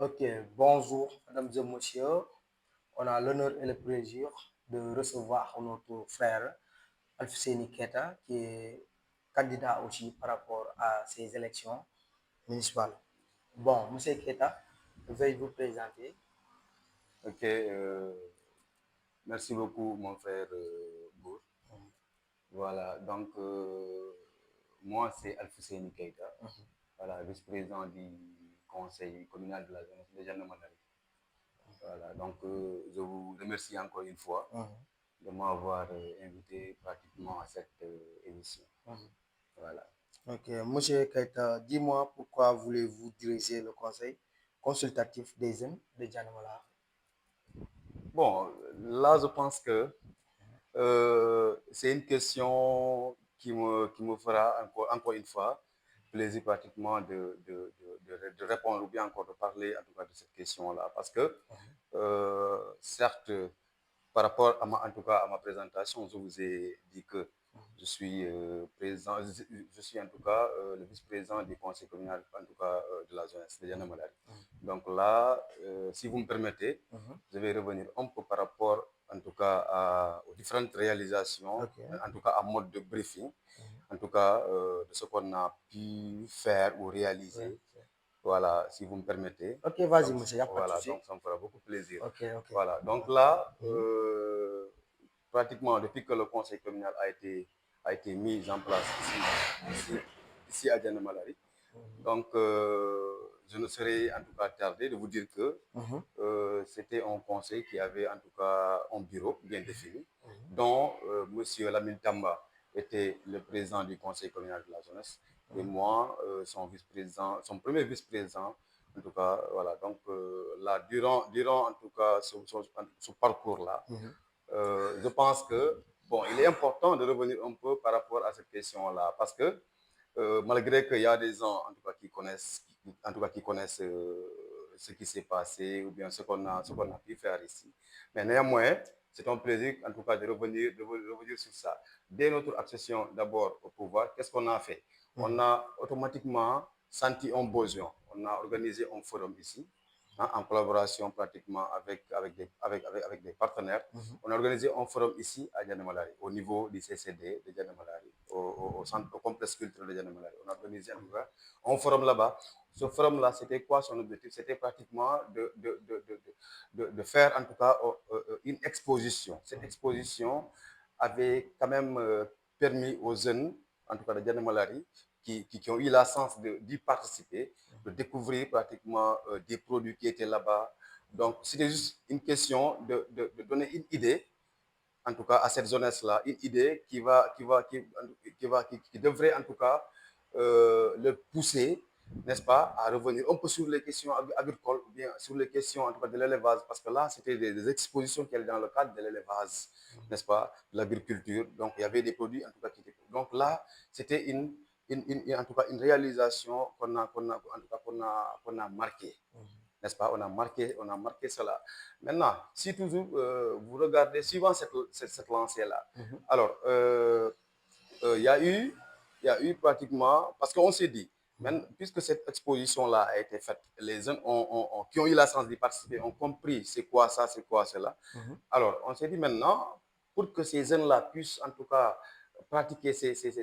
Ok, bonjour, mesdames et messieurs. On a l'honneur et le plaisir de recevoir notre frère Alfousseni Keita, qui est candidat aussi par rapport à ces élections municipales. Bon, monsieur Keita, veuillez vous présenter. Ok, merci beaucoup mon frère Bour. Voilà, donc moi c'est Alfousseni Keita, voilà, vice-président du conseil communal de la jeunesse de Jeanne-Marie. Voilà, donc je vous remercie encore une fois Mhm, de m'avoir invité pratiquement à cette émission. mhm. Voilà. Ok, monsieur Keita, dis-moi pourquoi voulez-vous diriger le conseil consultatif des jeunes de Djanamala? Bon, là je pense que c'est une question qui me fera encore une fois plaisir pratiquement de répondre ou bien encore de parler en tout cas de cette question-là. Parce que, certes, par rapport à en tout cas à ma présentation, je vous ai dit que je suis président, je suis en tout cas le vice-président du conseil communal en tout cas de la jeunesse de Yann. Donc là, si vous me permettez, Mhm. je vais revenir un peu par rapport en tout cas aux différentes réalisations, Ok. en tout cas en mode de briefing, en tout cas de ce qu'on a pu faire ou Ouais, réaliser. ouais. Voilà, si vous me permettez. Ok, vas-y, Donc, monsieur, il n'y a pas de voilà, souci. donc ça me fera beaucoup plaisir. Ok, ok. Voilà, donc là, Mhm. pratiquement depuis que le conseil communal a été mis en place ici à Diana Malari, donc je ne serai en tout cas tardé de vous dire que Mhm. c'était un conseil qui avait en tout cas un bureau bien défini, Mhm. dont Monsieur Lamine Tamba était le président du conseil communal de la jeunesse et moi, son vice-président, son premier vice-président. En tout cas, voilà. Donc là, durant en tout cas ce parcours-là, Mhm. je pense que bon, il est important de revenir un peu par rapport à cette question-là parce que malgré qu'il y a des gens en tout cas en tout cas qui connaissent ce qui s'est passé ou bien ce qu'on a pu faire ici, mais néanmoins, c'est un plaisir en tout cas de revenir sur ça. Dès notre accession d'abord au pouvoir, qu'est-ce qu'on a fait? On Mhm. a automatiquement senti un besoin. On a organisé un forum ici, hein, en collaboration pratiquement avec des partenaires. Mhm. On a organisé un forum ici à Djanemalari, au niveau du CCD de Djanemalari, au centre, au complexe culturel de Djanemalari. On a organisé en tout cas un forum là-bas. Ce forum-là, c'était quoi son objectif? C'était pratiquement de faire en tout cas une exposition. Cette exposition avait quand même permis aux jeunes, en tout cas de Djanemalari, qui ont eu la chance d'y participer, de découvrir pratiquement des produits qui étaient là-bas. Donc, c'était juste une question de donner une idée, en tout cas à cette jeunesse-là, une idée qui devrait en tout cas le pousser, n'est-ce pas, à revenir un peu sur les questions agricoles ou bien sur les questions en tout cas de l'élevage, parce que là, c'était des expositions qui étaient dans le cadre de l'élevage, n'est-ce pas, de l'agriculture. Donc, il y avait des produits en tout cas qui étaient. Donc là, c'était en tout cas une réalisation en tout cas, qu'on a marqué, n'est-ce pas? On a marqué cela. Maintenant, si toujours vous regardez, suivant cette lancée-là, Mhm. alors, il y a eu pratiquement, parce qu'on s'est dit, même, puisque cette exposition-là a été faite, les jeunes qui ont eu la chance d'y participer ont compris c'est quoi ça, c'est quoi cela. Mhm. Alors, on s'est dit maintenant, pour que ces jeunes-là puissent en tout cas pratiquer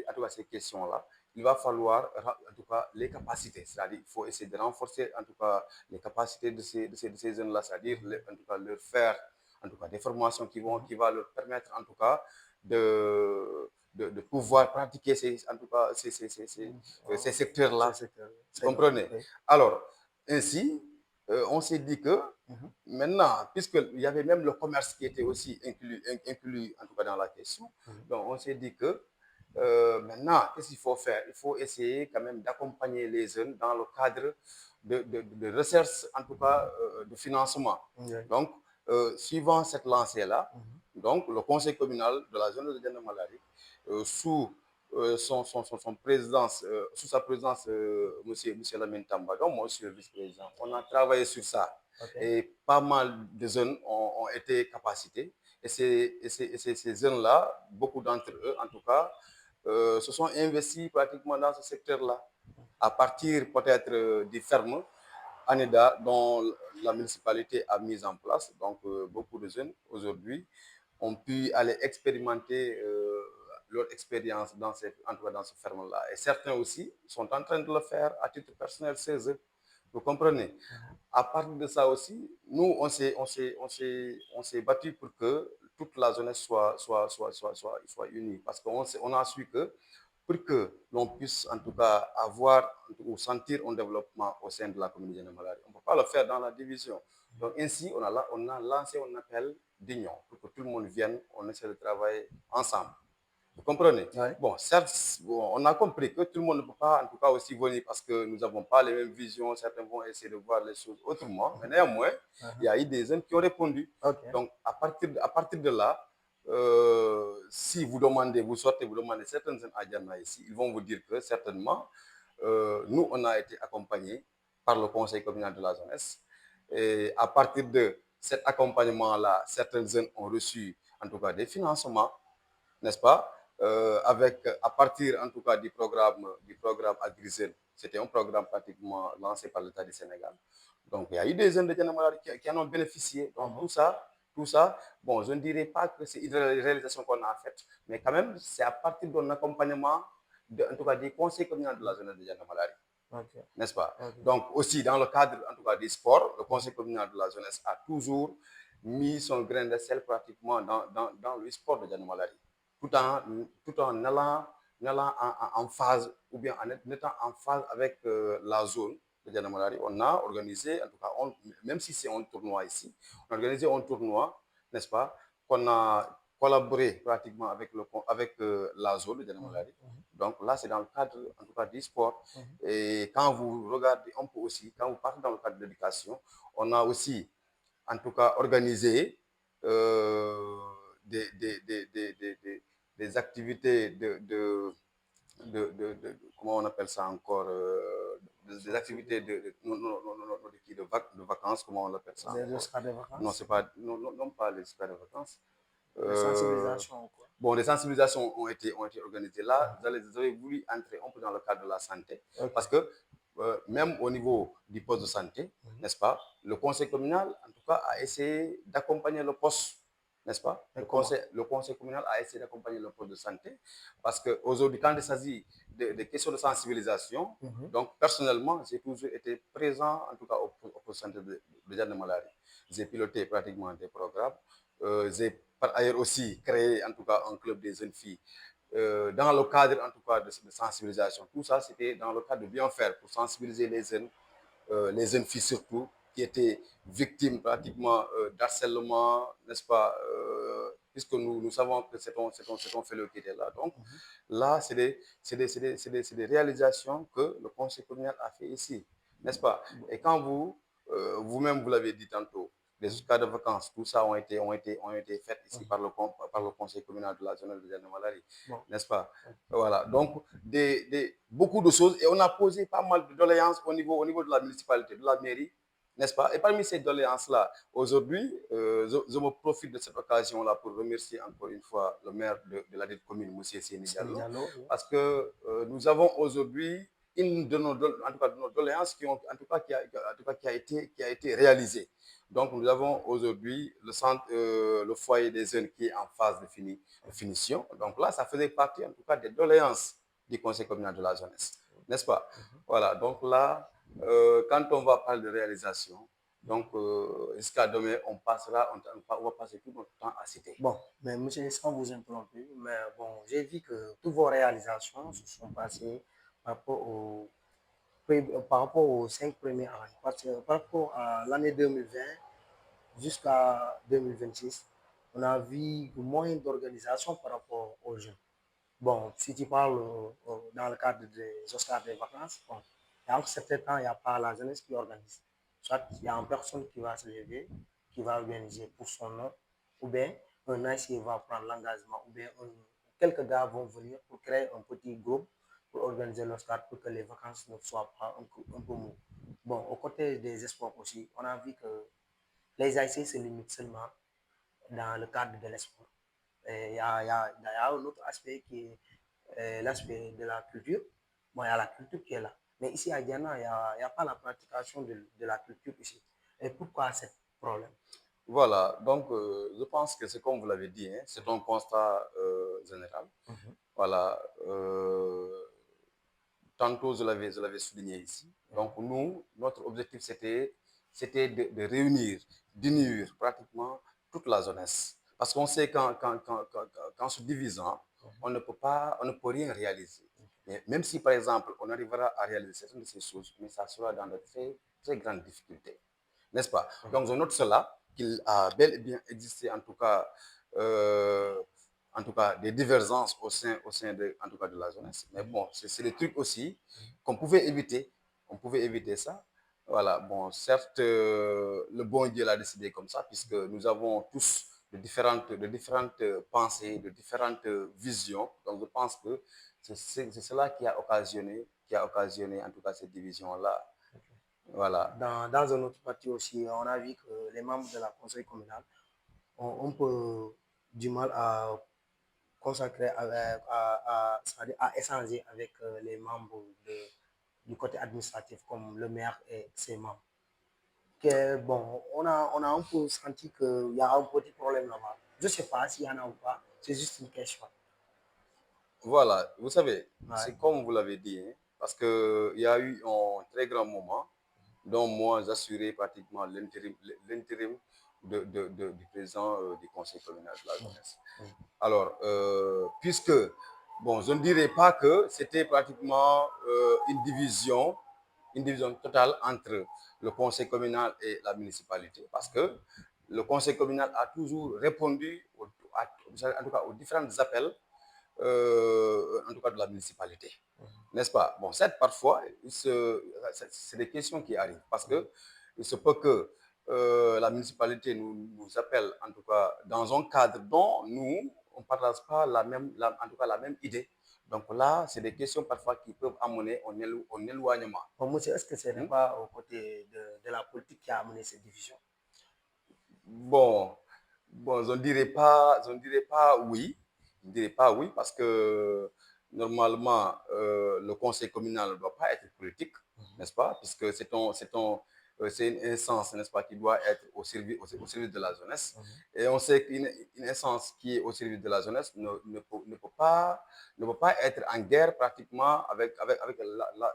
en tout cas, ces questions-là, il va falloir en tout cas les capacités, c'est-à-dire il faut essayer de renforcer en tout cas les capacités de ces jeunes-là, c'est-à-dire en tout cas leur faire en tout cas des formations qui va leur permettre en tout cas de pouvoir pratiquer en tout cas Mhm. Oh, ces secteurs-là. Vous c'est vrai. comprenez? Oui. Alors, ainsi, on s'est dit que Mhm. maintenant, puisqu'il y avait même le commerce qui était aussi inclus en tout cas dans la question, Mhm. donc on s'est dit que maintenant, qu'est-ce qu'il faut faire? Il faut essayer quand même d'accompagner les jeunes dans le cadre de recherche, en tout cas de financement. Oui. Donc, suivant cette lancée-là, Mhm. donc le conseil communal de la zone de Diana-Malari, son présidence, sous sa présidence, monsieur Lamine Tamba, donc moi je suis le vice-président, on a travaillé sur ça. Ok. Et pas mal de jeunes ont été capacités. Et ces jeunes-là, beaucoup d'entre eux, en tout cas, se sont investis pratiquement dans ce secteur-là. À partir peut-être des fermes, ANIDA dont la municipalité a mis en place. Donc, beaucoup de jeunes aujourd'hui ont pu aller expérimenter leur expérience en tout cas dans ce ferme-là. Et certains aussi sont en train de le faire à titre personnel chez eux. Vous comprenez? À partir de ça aussi, nous, on s'est battu pour que toute la jeunesse soit unie. Parce on a su que pour que l'on puisse en tout cas avoir ou sentir un développement au sein de la communauté de Malari, on ne peut pas le faire dans la division. Donc ainsi, on a lancé un appel d'union pour que tout le monde vienne, on essaie de travailler ensemble. Vous comprenez? Ouais. Bon, certes, bon, on a compris que tout le monde ne peut pas, en tout cas, aussi venir parce que nous n'avons pas les mêmes visions. Certains vont essayer de voir les choses autrement. Mais néanmoins, il y a eu des jeunes qui ont répondu. Ok. Donc, à partir de là, si vous demandez, vous sortez, vous demandez certains jeunes à Diana ici, ils vont vous dire que certainement, nous, on a été accompagnés par le conseil communal de la jeunesse. Et à partir de cet accompagnement-là, certains jeunes ont reçu, en tout cas, des financements, n'est-ce pas? À partir en tout cas du programme AgriZen, c'était un programme pratiquement lancé par l'État du Sénégal. Donc il y a eu des jeunes de Dieynaba qui en ont bénéficié. Donc tout ça, bon, je ne dirais pas que c'est une réalisation qu'on a faite, mais quand même, c'est à partir d'un accompagnement, en tout cas des conseils communaux de la jeunesse de Dieynaba, Ok. n'est-ce pas? Ok. Donc aussi dans le cadre en tout cas du sport, le conseil communal de la jeunesse a toujours mis son grain de sel pratiquement dans le sport de Dieynaba, tout en allant en phase ou bien en étant en phase avec la zone de Dieynaba. On a organisé, en tout cas, même si c'est un tournoi ici, on a organisé un tournoi, n'est-ce pas, qu'on a collaboré pratiquement avec la zone de Dieynaba. Donc là, c'est dans le cadre, en tout cas, du sport. Et quand vous regardez, on peut aussi, quand vous partez dans le cadre de l'éducation, on a aussi, en tout cas, organisé euh, des, des, des, des, des, des, des activités comment on appelle ça encore, des activités de vacances, comment on appelle ça Des encore? Oscars de Non, vacances. c'est pas, non, pas les super de vacances. La Euh, sensibilisation, quoi. bon, les sensibilisations ont été organisées là. Vous avez voulu entrer un peu dans le cadre de la santé Ok. parce que même au niveau du poste de santé, n'est-ce pas, le conseil communal, en tout cas, a essayé d'accompagner le poste, n'est-ce pas? Mais comment? Le conseil communal a essayé d'accompagner le poste de santé parce qu'aujourd'hui, quand il s'agit de questions de sensibilisation, donc personnellement, j'ai toujours été présent, en tout cas, au poste de santé de Dieynaba. J'ai piloté pratiquement des programmes. J'ai par ailleurs aussi créé en tout cas un club des jeunes filles dans le cadre en tout cas de sensibilisation. Tout ça, c'était dans le cadre de bien faire pour sensibiliser les jeunes filles surtout, qui étaient victimes pratiquement d'harcèlement, n'est-ce pas, puisque nous savons que c'est un fléau qui était là. Donc là, c'est des réalisations que le conseil communal a fait ici, n'est-ce pas? Et quand vous-même, vous l'avez dit tantôt, les cas de vacances, tout ça ont été faits ici par le conseil communal de la zone de Dieynaba, Bon. n'est-ce pas? Voilà, donc beaucoup de choses et on a posé pas mal de doléances au niveau de la municipalité, de la mairie, n'est-ce pas? Et parmi ces doléances-là, aujourd'hui, je me profite de cette occasion-là pour remercier encore une fois le maire de la dite commune, M. Séni C'est Diallo, Diallo, oui. parce que nous avons aujourd'hui une de en tout cas, de nos doléances qui a été réalisée. Donc, nous avons aujourd'hui le foyer des jeunes qui est en phase de finition. Donc là, ça faisait partie en tout cas des doléances du conseil communal de la jeunesse, n'est-ce pas? Voilà, donc là, quand on va parler de réalisation, donc jusqu'à demain, on va passer tout notre temps à citer. Bon, mais monsieur, sans vous interrompre, mais bon, j'ai vu que toutes vos réalisations se sont passées par rapport par rapport aux 5 premières années. Parce que par rapport à l'année 2020 jusqu'à 2026, on a vu moins d'organisation par rapport aux jeunes. Bon, si tu parles dans le cadre des Oscars des vacances, bon, et en certain temps, il n'y a pas la jeunesse qui organise. Soit il y a une personne qui va se lever, qui va organiser pour son nom, ou bien un ancien va prendre l'engagement, ou bien quelques gars vont venir pour créer un petit groupe pour organiser l'Oscar pour que les vacances ne soient pas un peu mou. Bon, au côté des espoirs aussi, on a vu que les AIC se limitent seulement dans le cadre de l'espoir. Il y a un autre aspect qui est l'aspect de la culture. Bon, il y a la culture qui est là. Mais ici à Diana, il y a pas la pratication de la culture ici. Et pourquoi ce problème? Voilà, donc je pense que c'est comme vous l'avez dit, hein, c'est un constat général. Mhm. Voilà, tantôt je l'avais souligné ici. Donc nous, notre objectif c'était de réunir, d'unir pratiquement toute la jeunesse. Parce qu'on sait qu'en se divisant, on ne peut rien réaliser. Mais même si par exemple on arrivera à réaliser certaines de ces choses, mais ça sera dans de très, très grandes difficultés. N'est-ce pas? Donc je note cela, qu'il a bel et bien existé en tout cas des divergences au sein de, en tout cas de la jeunesse. Mais bon, c'est des trucs aussi qu'on pouvait éviter. On pouvait éviter ça. Voilà, bon, certes, le bon Dieu l'a décidé comme ça, puisque nous avons tous de différentes pensées, de différentes visions. Donc, je pense que c'est cela qui a occasionné, en tout cas, cette division-là. Voilà. Dans un autre parti aussi, on a vu que les membres de la conseil communal ont un peu du mal à consacrer, c'est-à-dire à échanger avec les membres du côté administratif, comme le maire et ses membres. Que, bon, on a un peu senti qu'il y a un petit problème là-bas. Je ne sais pas s'il y en a ou pas, c'est juste une question. Voilà, vous savez, Ouais. c'est comme vous l'avez dit, hein, parce qu'il y a eu un très grand moment dont moi j'assurais pratiquement l'intérim du président du conseil communal de la jeunesse. Alors, puisque, bon, je ne dirais pas que c'était pratiquement une division totale entre le conseil communal et la municipalité, parce que le conseil communal a toujours répondu, en tout cas, aux différents appels en tout cas de la municipalité. N'est-ce pas? Bon, certes, parfois, c'est des questions qui arrivent parce que il se peut que la municipalité nous appelle, en tout cas, dans un cadre dont nous, on ne partage pas en tout cas, la même idée. Donc là, c'est des questions parfois qui peuvent amener un éloignement. Bon, monsieur, est-ce que ce n'est Hmm? pas au côté de la politique qui a amené cette division? Bon, bon, je ne dirais pas oui. Je ne dirais pas oui parce que normalement, le conseil communal ne doit pas être politique, n'est-ce pas? Puisque c'est une instance, n'est-ce pas, qui doit être au service de la jeunesse. Et on sait qu'une instance qui est au service de la jeunesse ne peut pas être en guerre pratiquement avec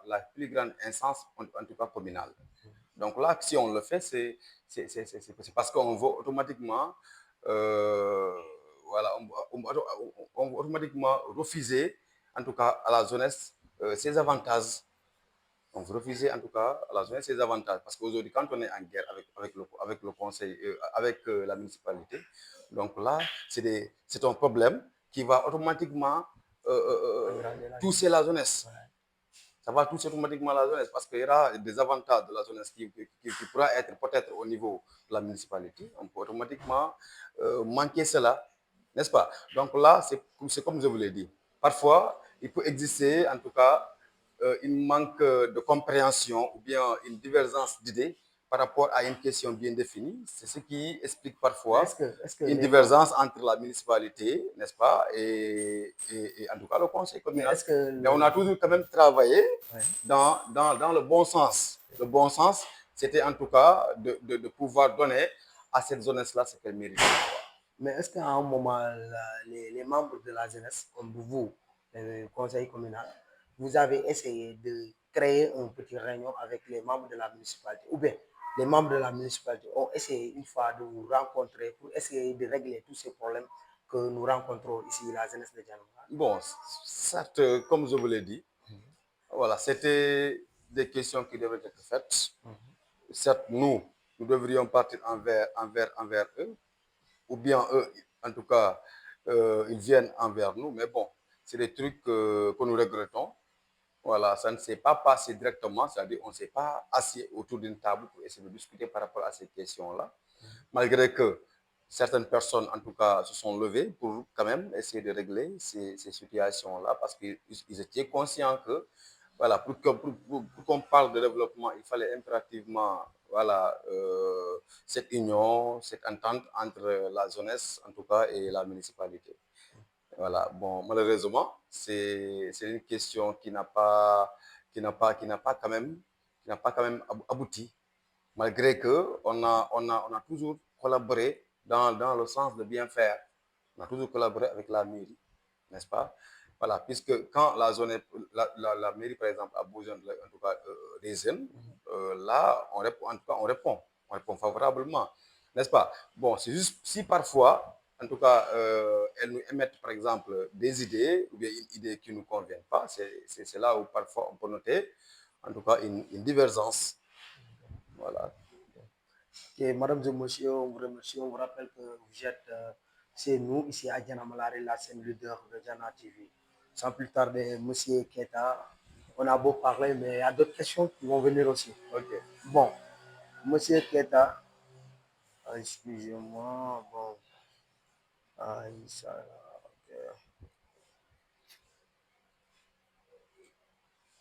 la plus grande instance, en tout cas communale. Donc là, si on le fait, c'est parce qu'on veut automatiquement, voilà, on veut automatiquement refuser, en tout cas à la jeunesse, ses avantages. On veut refuser, en tout cas à la jeunesse, ses avantages. Parce qu'aujourd'hui, quand on est en guerre avec le conseil, avec la municipalité, donc là, c'est un problème qui va automatiquement toucher la jeunesse. Ça va toucher automatiquement la jeunesse parce qu'il y aura des avantages de la jeunesse qui pourra être peut-être au niveau de la municipalité. On peut automatiquement manquer cela, n'est-ce pas? Donc là, c'est comme je vous l'ai dit. Parfois, il peut exister en tout cas une manque de compréhension ou bien une divergence d'idées par rapport à une question bien définie. C'est ce qui explique Mais parfois est-ce que une les membres, divergence entre la municipalité, n'est-ce pas, et en tout cas le conseil mais communal. est-ce que Mais on a toujours quand même travaillé ouais. dans le bon sens. Le bon sens, c'était en tout cas de pouvoir donner à cette jeunesse-là ce qu'elle mérite. Mais est-ce qu'à un moment, les membres de la jeunesse, comme vous, le conseil communal, vous avez essayé de créer un petit réunion avec les membres de la municipalité, ou bien les membres de la municipalité ont essayé une fois de vous rencontrer pour essayer de régler tous ces problèmes que nous rencontrons ici, la jeunesse de Dianoula? Bon, certes, comme je vous l'ai dit, voilà, c'était des questions qui devaient être faites. Certes, nous devrions partir envers eux, ou bien eux, en tout cas, ils viennent envers nous. Mais bon, c'est des trucs que nous regrettons. Voilà, ça ne s'est pas passé directement, c'est-à-dire on ne s'est pas assis autour d'une table pour essayer de discuter par rapport à ces questions-là, malgré que certaines personnes, en tout cas, se sont levées pour quand même essayer de régler ces situations-là, parce qu'ils étaient conscients que, voilà, pour qu'on parle de développement, il fallait impérativement, voilà, cette union, cette entente entre la jeunesse, en tout cas, et la municipalité. Voilà, bon, malheureusement, c'est une question qui n'a pas quand même abouti, malgré que on a toujours collaboré dans le sens de bien faire. On a toujours collaboré avec la mairie, n'est-ce pas? Voilà, puisque quand la mairie, par exemple, a besoin en tout cas des jeunes, là, on répond, en tout cas, on répond favorablement, n'est-ce pas? Bon, c'est juste si parfois, en tout cas, elles nous émettent, par exemple, des idées ou bien une idée qui ne nous conviennent pas, c'est là où parfois on peut noter, en tout cas, une divergence. Voilà. Et Madame et Monsieur, on vous remercie. On vous rappelle que vous êtes chez nous, ici à Diana Malari, la scène leader de Diana TV. Sans plus tarder, Monsieur Keta, on a beau parler, mais il y a d'autres questions qui vont venir aussi. Ok. Bon, Monsieur Keta, excusez-moi, bon, ok.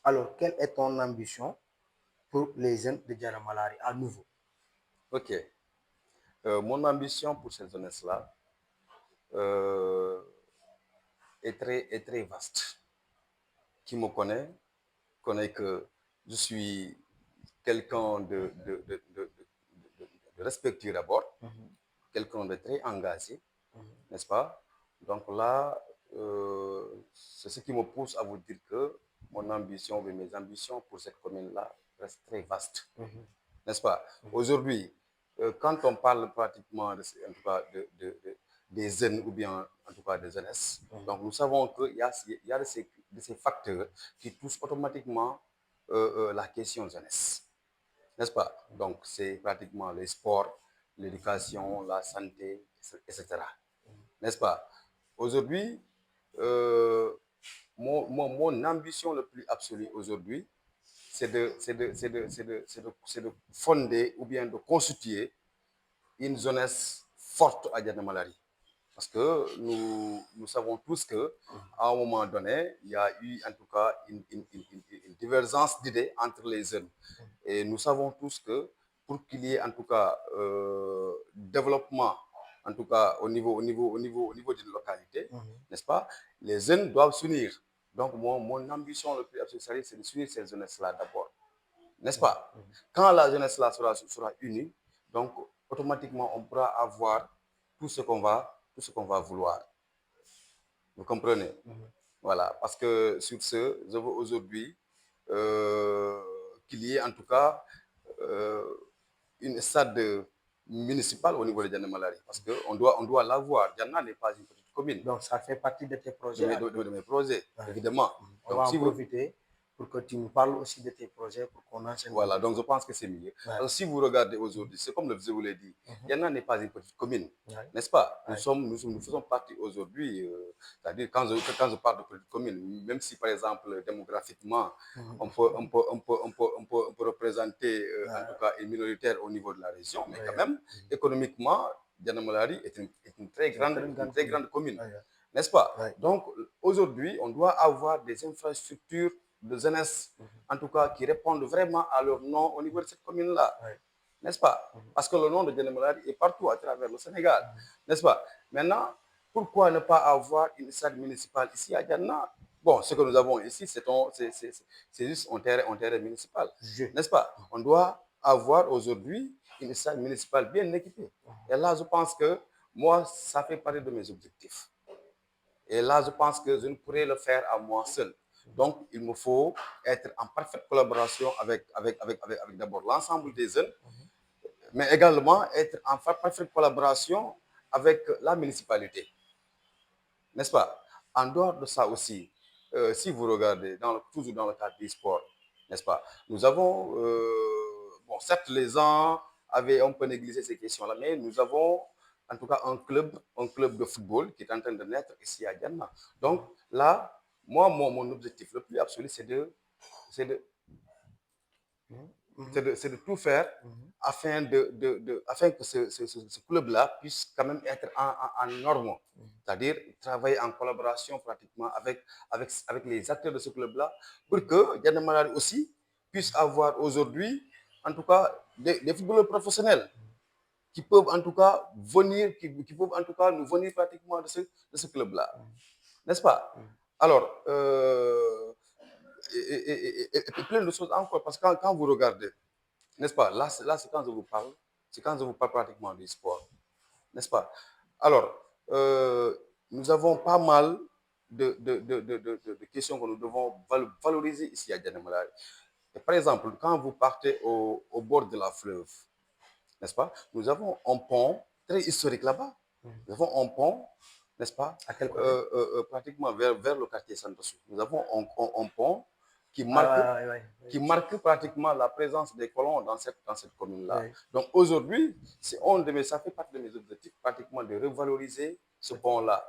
Alors, quelle est ton ambition pour les jeunes de Diana Malari à nouveau? Ok. Mon ambition pour cette jeunesse-là euh, est très vaste. Qui me connaît que je suis quelqu'un de respectueux d'abord, quelqu'un de très engagé, n'est-ce pas? Donc là, c'est ce qui me pousse à vous dire que mon ambition, mes ambitions pour cette commune-là restent très vastes, n'est-ce pas? Aujourd'hui, quand on parle pratiquement de, en tout cas des jeunes ou bien en tout cas des jeunesses, donc nous savons qu'il y a de ces facteurs qui touchent automatiquement la question jeunesse, n'est-ce pas? Donc c'est pratiquement les sports, l'éducation, la santé, etc. N'est-ce pas? Aujourd'hui, euh, mon ambition le plus absolue aujourd'hui, c'est de fonder ou bien de constituer une jeunesse forte à Diana Malari. Parce que nous savons tous que à un moment donné, il y a eu en tout cas une divergence d'idées entre les jeunes. Et nous savons tous que pour qu'il y ait en tout cas développement, en tout cas au niveau d'une localité, n'est-ce pas, les jeunes doivent s'unir. Donc mon ambition le plus absolue, c'est de s'unir ces jeunesses-là d'abord, n'est-ce pas? Quand la jeunesse-là sera unie, donc automatiquement on pourra avoir tout ce qu'on va vouloir. Vous comprenez? Voilà, parce que sur ce, je veux aujourd'hui qu'il y ait en tout cas euh, une stade municipale au niveau de Diana Malari, parce qu'on on doit l'avoir. Diana n'est pas une petite commune. Donc, ça fait partie de tes projets. De mes projets, évidemment. On Donc, va si en vous, profiter pour que tu nous parles aussi de tes projets pour qu'on enseigne. voilà, donc je pense que c'est mieux. Alors, si vous regardez aujourd'hui, c'est comme je vous l'ai dit, Diana n'est pas une petite commune, n'est-ce pas? Nous faisons partie aujourd'hui, c'est-à-dire quand je parle de petite commune, même si par exemple démographiquement, on peut représenter en tout cas une minoritaire au niveau de la région, mais quand même, économiquement, Diana Malari est une très grande commune, n'est-ce pas? Donc aujourd'hui, on doit avoir des infrastructures de jeunesse, en tout cas, qui répondent vraiment à leur nom au niveau de cette commune-là, n'est-ce pas? Parce que le nom de Diana Malari est partout à travers le Sénégal, n'est-ce pas? Maintenant, pourquoi ne pas avoir une stade municipale ici à Diana? Bon, ce que nous avons ici, c'est juste un terrain municipal, n'est-ce pas? On doit avoir aujourd'hui une stade municipale bien équipée. Et là, je pense que moi, ça fait partie de mes objectifs. Et là, je pense que je ne pourrais le faire à moi seul. Donc, il me faut être en parfaite collaboration avec d'abord l'ensemble des jeunes, mais également être en parfaite collaboration avec la municipalité. N'est-ce pas? En dehors de ça aussi, si vous regardez, toujours dans le cadre du sport, n'est-ce pas? Nous avons, bon, certes, les gens avaient un peu négligé ces questions-là, mais nous avons en tout cas un club de football qui est en train de naître ici à Diana. Donc là, moi, mon objectif le plus absolu, c'est de tout faire afin afin que ce club-là puisse quand même être en norme. C'est-à-dire travailler en collaboration pratiquement avec les acteurs de ce club-là pour que Diana Malari aussi puisse avoir aujourd'hui, en tout cas, des footballeurs professionnels qui peuvent en tout cas venir, qui peuvent en tout cas nous venir pratiquement de ce club-là. N'est-ce pas? Alors, et plein de choses encore. Parce que quand vous regardez, n'est-ce pas, là, c'est quand je vous parle, c'est quand je vous parle pratiquement du sport, n'est-ce pas? Alors, nous avons pas mal de questions que nous devons valoriser ici à Djanemalaye. Par exemple, quand vous partez au bord de la fleuve, n'est-ce pas? Nous avons un pont très historique là-bas. Nous avons un pont, n'est-ce pas? À quel côté? Pratiquement vers le quartier Santosu. Nous avons un pont qui Ah, qui marque pratiquement la présence des colons dans cette commune-là. ouais. Donc aujourd'hui, ça fait partie de mes objectifs pratiquement de revaloriser ce pont-là,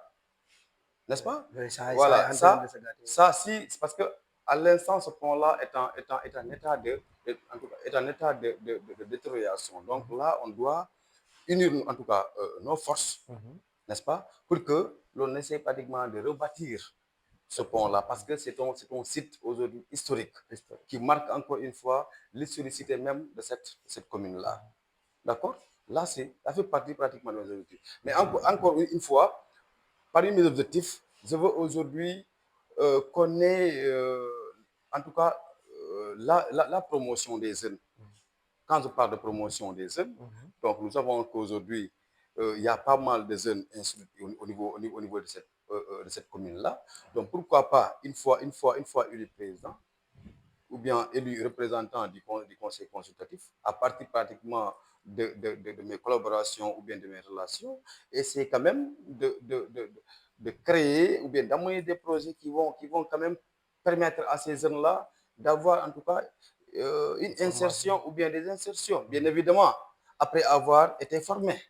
n'est-ce pas? Ouais, ça est Voilà, en train de se gâter. si, c'est parce que à l'instant, ce pont-là est en état en tout cas, est en état de détérioration. Donc là, on doit unir en tout cas nos forces, n'est-ce pas, pour que l'on essaie pratiquement de rebâtir ce pont-là, parce que c'est un site aujourd'hui historique qui marque encore une fois l'historicité même de cette commune-là. D'accord? Là, ça fait partie pratiquement de nos objectifs. Mais encore une fois, parmi mes objectifs, je veux aujourd'hui qu'on ait, en tout cas, la promotion des jeunes. Quand je parle de promotion des jeunes, donc nous savons qu'aujourd'hui, il y a pas mal de jeunes inscrits au niveau de cette commune-là. Donc pourquoi pas, une fois élu président, ou bien élu représentant du conseil consultatif, à partir pratiquement de mes collaborations ou bien de mes relations, essayer quand même de créer ou bien d'amener des projets qui vont quand même permettre à ces jeunes-là d'avoir en tout cas une insertion ou bien des insertions, bien évidemment, après avoir été formés.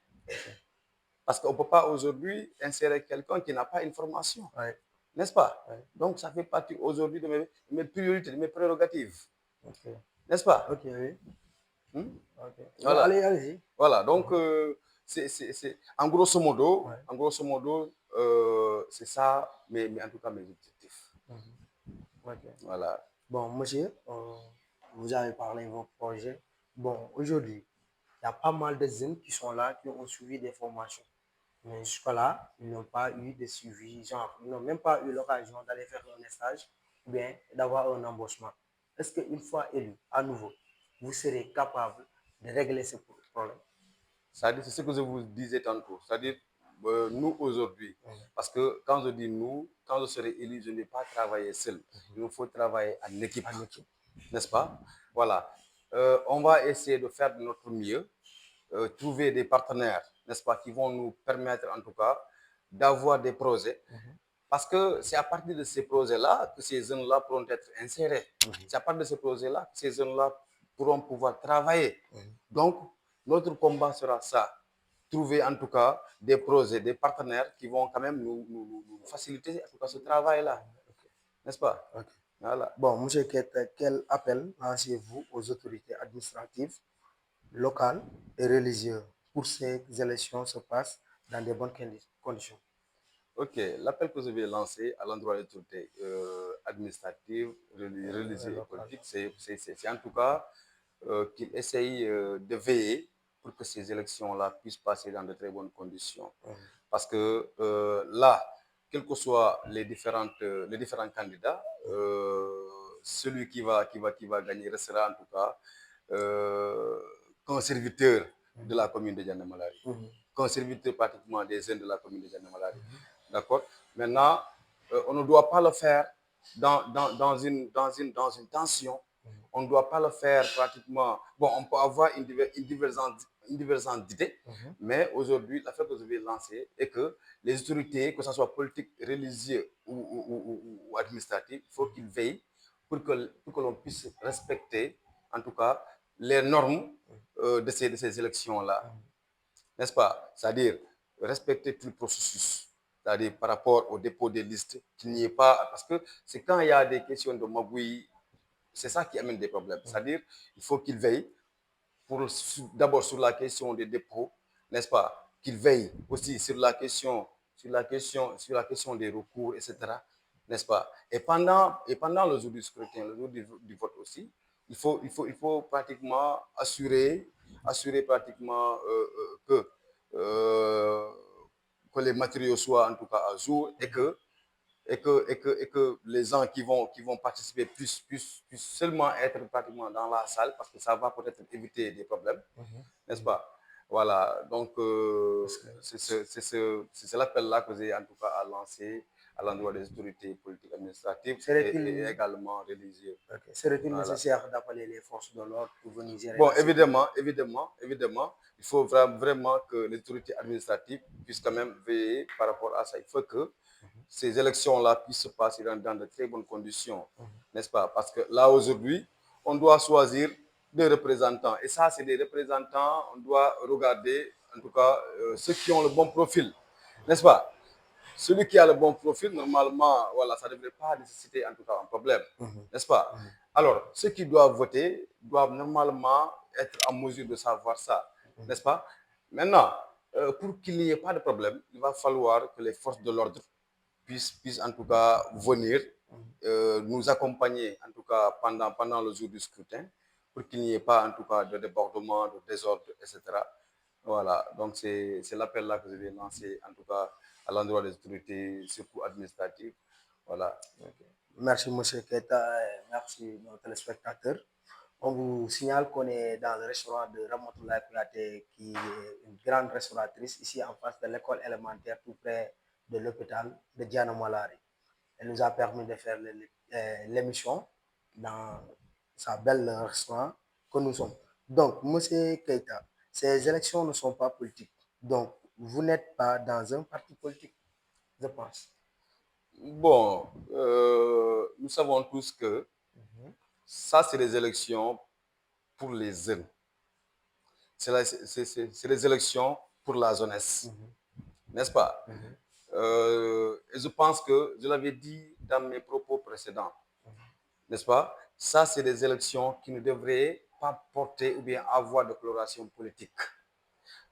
Parce qu'on ne peut pas aujourd'hui insérer quelqu'un qui n'a pas une formation. Ouais. N'est-ce pas? Ouais. Donc, ça fait partie aujourd'hui de mes priorités, de mes prérogatives. Okay. N'est-ce pas? Ok, oui. Okay. Voilà. Allez, allez-y. Voilà, donc, en grosso modo, c'est ça, mais en tout cas, mes objectifs. Okay. Voilà. Bon, monsieur, vous avez parlé de vos projets. Bon, aujourd'hui, il y a pas mal de jeunes qui sont là, qui ont suivi des formations. Mais jusqu'à-là, ils n'ont pas eu de suivi, genre, ils n'ont même pas eu l'occasion d'aller faire un stage ou bien d'avoir un embauchement. Est-ce qu'une fois élu, à nouveau, vous serez capable de régler ce problème? C'est-à-dire, c'est ce que je vous disais tantôt. C'est-à-dire, nous aujourd'hui, parce que quand je dis nous, quand je serai élu, je n'ai pas travaillé seul. Il nous faut travailler en équipe. N'est-ce pas? Voilà. On va essayer de faire de notre mieux, trouver des partenaires, n'est-ce pas, qui vont nous permettre en tout cas d'avoir des projets. Parce que c'est à partir de ces projets-là que ces jeunes-là pourront être insérés. C'est à partir de ces projets-là que ces jeunes-là pourront pouvoir travailler. Donc, notre combat sera ça. Trouver en tout cas des projets, des partenaires qui vont quand même nous faciliter en tout cas ce travail-là. N'est-ce pas? Okay. Voilà. Bon, monsieur Keta, quel appel lancez-vous aux autorités administratives, locales et religieuses pour que ces élections se passent dans de bonnes conditions? Ok, l'appel que je vais lancer à l'endroit des autorités administratives, religieuses et politiques, c'est en tout cas qu'ils essayent de veiller pour que ces élections-là puissent passer dans de très bonnes conditions. Parce que là, quels que soient les différents candidats, celui qui va gagner restera en tout cas qu'un serviteur de la commune de Djanemalaye, qu'un serviteur pratiquement des jeunes de la commune de Djanemalaye. D'accord? Maintenant, on ne doit pas le faire dans une tension. On ne doit pas le faire pratiquement. Bon, on peut avoir une divergence d'idées, mais aujourd'hui, l'affaire que je vais lancer est que les autorités, que ce soit politiques, religieuses ou administratives, il faut qu'ils veillent pour que l'on puisse respecter, en tout cas, les normes de ces élections-là. N'est-ce pas? C'est-à-dire respecter tout le processus. C'est-à-dire par rapport au dépôt des listes, qu'il n'y ait pas. Parce que c'est quand il y a des questions de magouille, c'est ça qui amène des problèmes. C'est-à-dire il faut qu'ils veillent d'abord sur la question des dépôts, n'est-ce pas? Qu'ils veillent aussi sur la question des recours, etc. N'est-ce pas? Et pendant le jour du scrutin, le jour du vote aussi, il faut pratiquement assurer pratiquement que les matériaux soient en tout cas à jour et que et que les gens qui vont participer puissent seulement être pratiquement dans la salle parce que ça va peut-être éviter des problèmes, n'est-ce pas? Voilà, donc Parce que c'est l'appel-là que j'ai en tout cas à lancer à l'endroit des autorités politiques administratives et serait-il également religieuses. ok, serait-il Voilà. nécessaire d'appeler les forces de l'ordre pour venir gérer Bon, la sécurité? évidemment, il faut vraiment que les autorités administratives puissent quand même veiller par rapport à ça. Il faut que ces élections-là puissent se passer dans de très bonnes conditions, n'est-ce pas? Parce que là, aujourd'hui, on doit choisir des représentants. Et ça, c'est des représentants, on doit regarder, en tout cas, ceux qui ont le bon profil, n'est-ce pas? Celui qui a le bon profil, normalement, voilà, ça ne devrait pas nécessiter en tout cas un problème, n'est-ce pas? Alors, ceux qui doivent voter doivent normalement être en mesure de savoir ça, n'est-ce pas? Maintenant, pour qu'il n'y ait pas de problème, il va falloir que les forces de l'ordre puissent en tout cas venir nous accompagner, en tout cas pendant le jour du scrutin, pour qu'il n'y ait pas en tout cas de débordement, de désordre, etc. Voilà, donc c'est l'appel là que je vais lancer, en tout cas à l'endroit des autorités, surtout administratives. Voilà. Ok. Merci, Monsieur Keita, et merci, nos téléspectateurs. On vous signale qu'on est dans le restaurant de Ramatoulaye Kouyaté, qui est une grande restauratrice ici en face de l'école élémentaire, tout près de l'hôpital de Diana Malari. Elle nous a permis de faire l'émission dans sa belle restaurant que nous sommes. Donc, Monsieur Keita, ces élections ne sont pas politiques. Donc, vous n'êtes pas dans un parti politique, je pense. Bon, nous savons tous que ça, c'est des élections pour les jeunes. C'est des élections pour la jeunesse, n'est-ce pas? Et je pense que je l'avais dit dans mes propos précédents, n'est-ce pas? Ça, c'est des élections qui ne devraient pas porter ou bien avoir de coloration politique.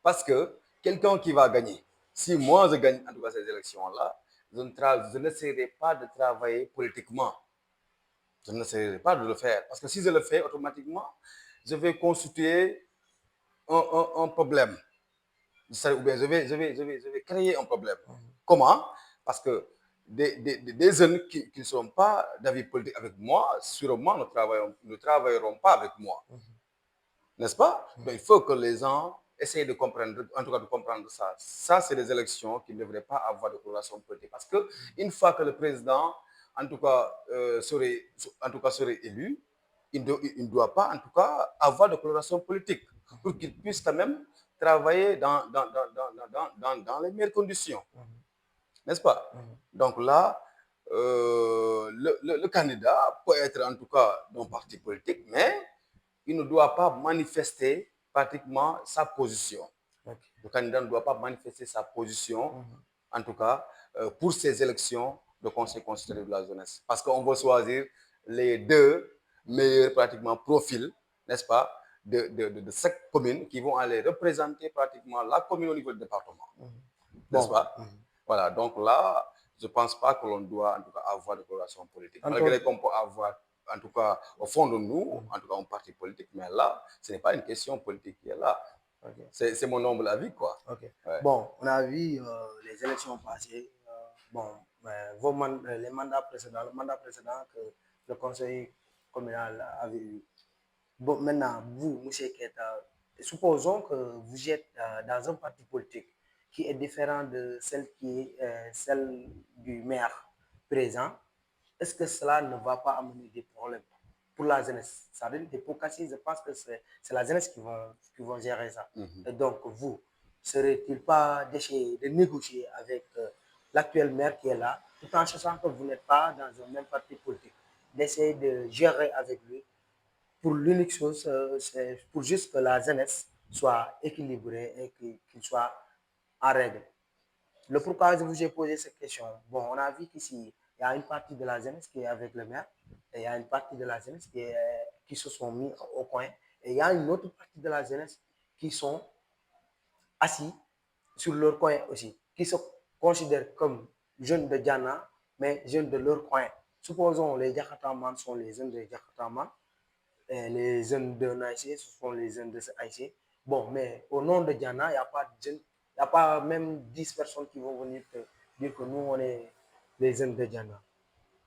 Parce que quelqu'un qui va gagner, si moi je gagne en tout cas ces élections-là, je n'essaierai pas de travailler politiquement. Je n'essaierai pas de le faire. Parce que si je le fais, automatiquement, je vais constituer un problème. Ou bien je vais créer un problème. Comment? Parce que des jeunes qui ne sont pas d'avis politique avec moi, sûrement ne travailleront pas avec moi. N'est-ce pas? Donc, il faut que les gens essayent de comprendre, en tout cas de comprendre ça. Ça, c'est des élections qui ne devraient pas avoir de coloration politique. Parce qu'une fois que le président, en tout cas, serait élu, il ne doit pas, en tout cas, avoir de coloration politique pour qu'il puisse quand même travailler dans les meilleures conditions. N'est-ce pas? Donc là, le candidat peut être en tout cas d'un parti politique, mais il ne doit pas manifester pratiquement sa position. Okay. Le candidat ne doit pas manifester sa position, en tout cas, pour ces élections de conseil constitutionnel de la jeunesse. Parce qu'on va choisir les deux meilleurs pratiquement profils, n'est-ce pas, de cette commune qui vont aller représenter pratiquement la commune au niveau du département. N'est-ce pas? Voilà, donc là, je ne pense pas que l'on doit en tout cas avoir de coloration politique. Malgré qu'on peut avoir, en tout cas, au fond de nous, en tout cas, un parti politique, mais là, ce n'est pas une question politique qui est là. Okay. C'est mon humble avis, quoi. Okay. Ouais. Bon, on a vu les élections passées. Les mandats précédents, le mandat précédent que le conseil communal avait eu. Bon, maintenant, vous, M. Keita, supposons que vous êtes dans un parti politique qui est différent de celle qui est celle du maire présent. Est-ce que cela ne va pas amener des problèmes pour la jeunesse? Ça veut dire que pour Cassis, je pense que c'est la jeunesse qui vont gérer ça. Et donc, vous, serait-il pas d'essayer de négocier avec l'actuel maire qui est là, tout en sachant que vous n'êtes pas dans un même parti politique, d'essayer de gérer avec lui pour l'unique chose, c'est pour juste que la jeunesse soit équilibrée et qu'il soit en règle. Le pourquoi je vous ai posé cette question, bon, on a vu qu'ici, il y a une partie de la jeunesse qui est avec le maire, et il y a une partie de la jeunesse qui se sont mis au coin, et il y a une autre partie de la jeunesse qui sont assis sur leur coin aussi, qui se considèrent comme jeunes de Diana, mais jeunes de leur coin. Supposons les Diakhatamans sont les jeunes de Diakhatamans, les jeunes de Naïsé, ce sont les jeunes de Aïsé. Bon, mais au nom de Diana, il n'y a pas de jeunes, il n'y a pas même 10 personnes qui vont venir te dire que nous, les jeunes de Diana.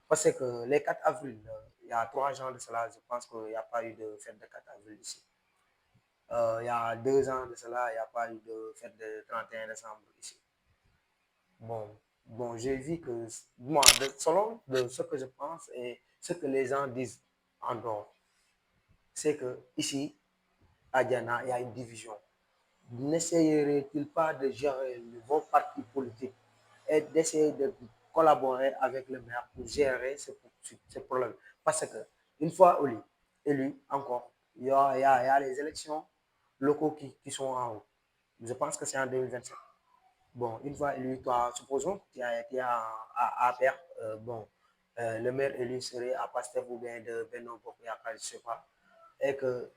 Parce que les 4 avril, il y a 3 ans de cela, je pense qu'il n'y a pas eu de fête de 4 avril ici. Il y a 2 ans de cela, il n'y a pas eu de fête de 31 décembre ici. Bon, j'ai vu que, moi, selon ce que je pense et ce que les gens disent en dehors, c'est que ici, à Diana, il y a une division. N'essayerait-il pas de gérer vos partis politiques et d'essayer de collaborer avec le maire pour gérer ce problème? Parce que une fois élu encore, il y a les élections locaux qui sont en haut. Je pense que c'est en 2027. Bon, une fois élu, toi, supposons que tu as été à APR, le maire élu serait à Pastef ou bien de Benno Bokuyakar, je ne sais pas, et que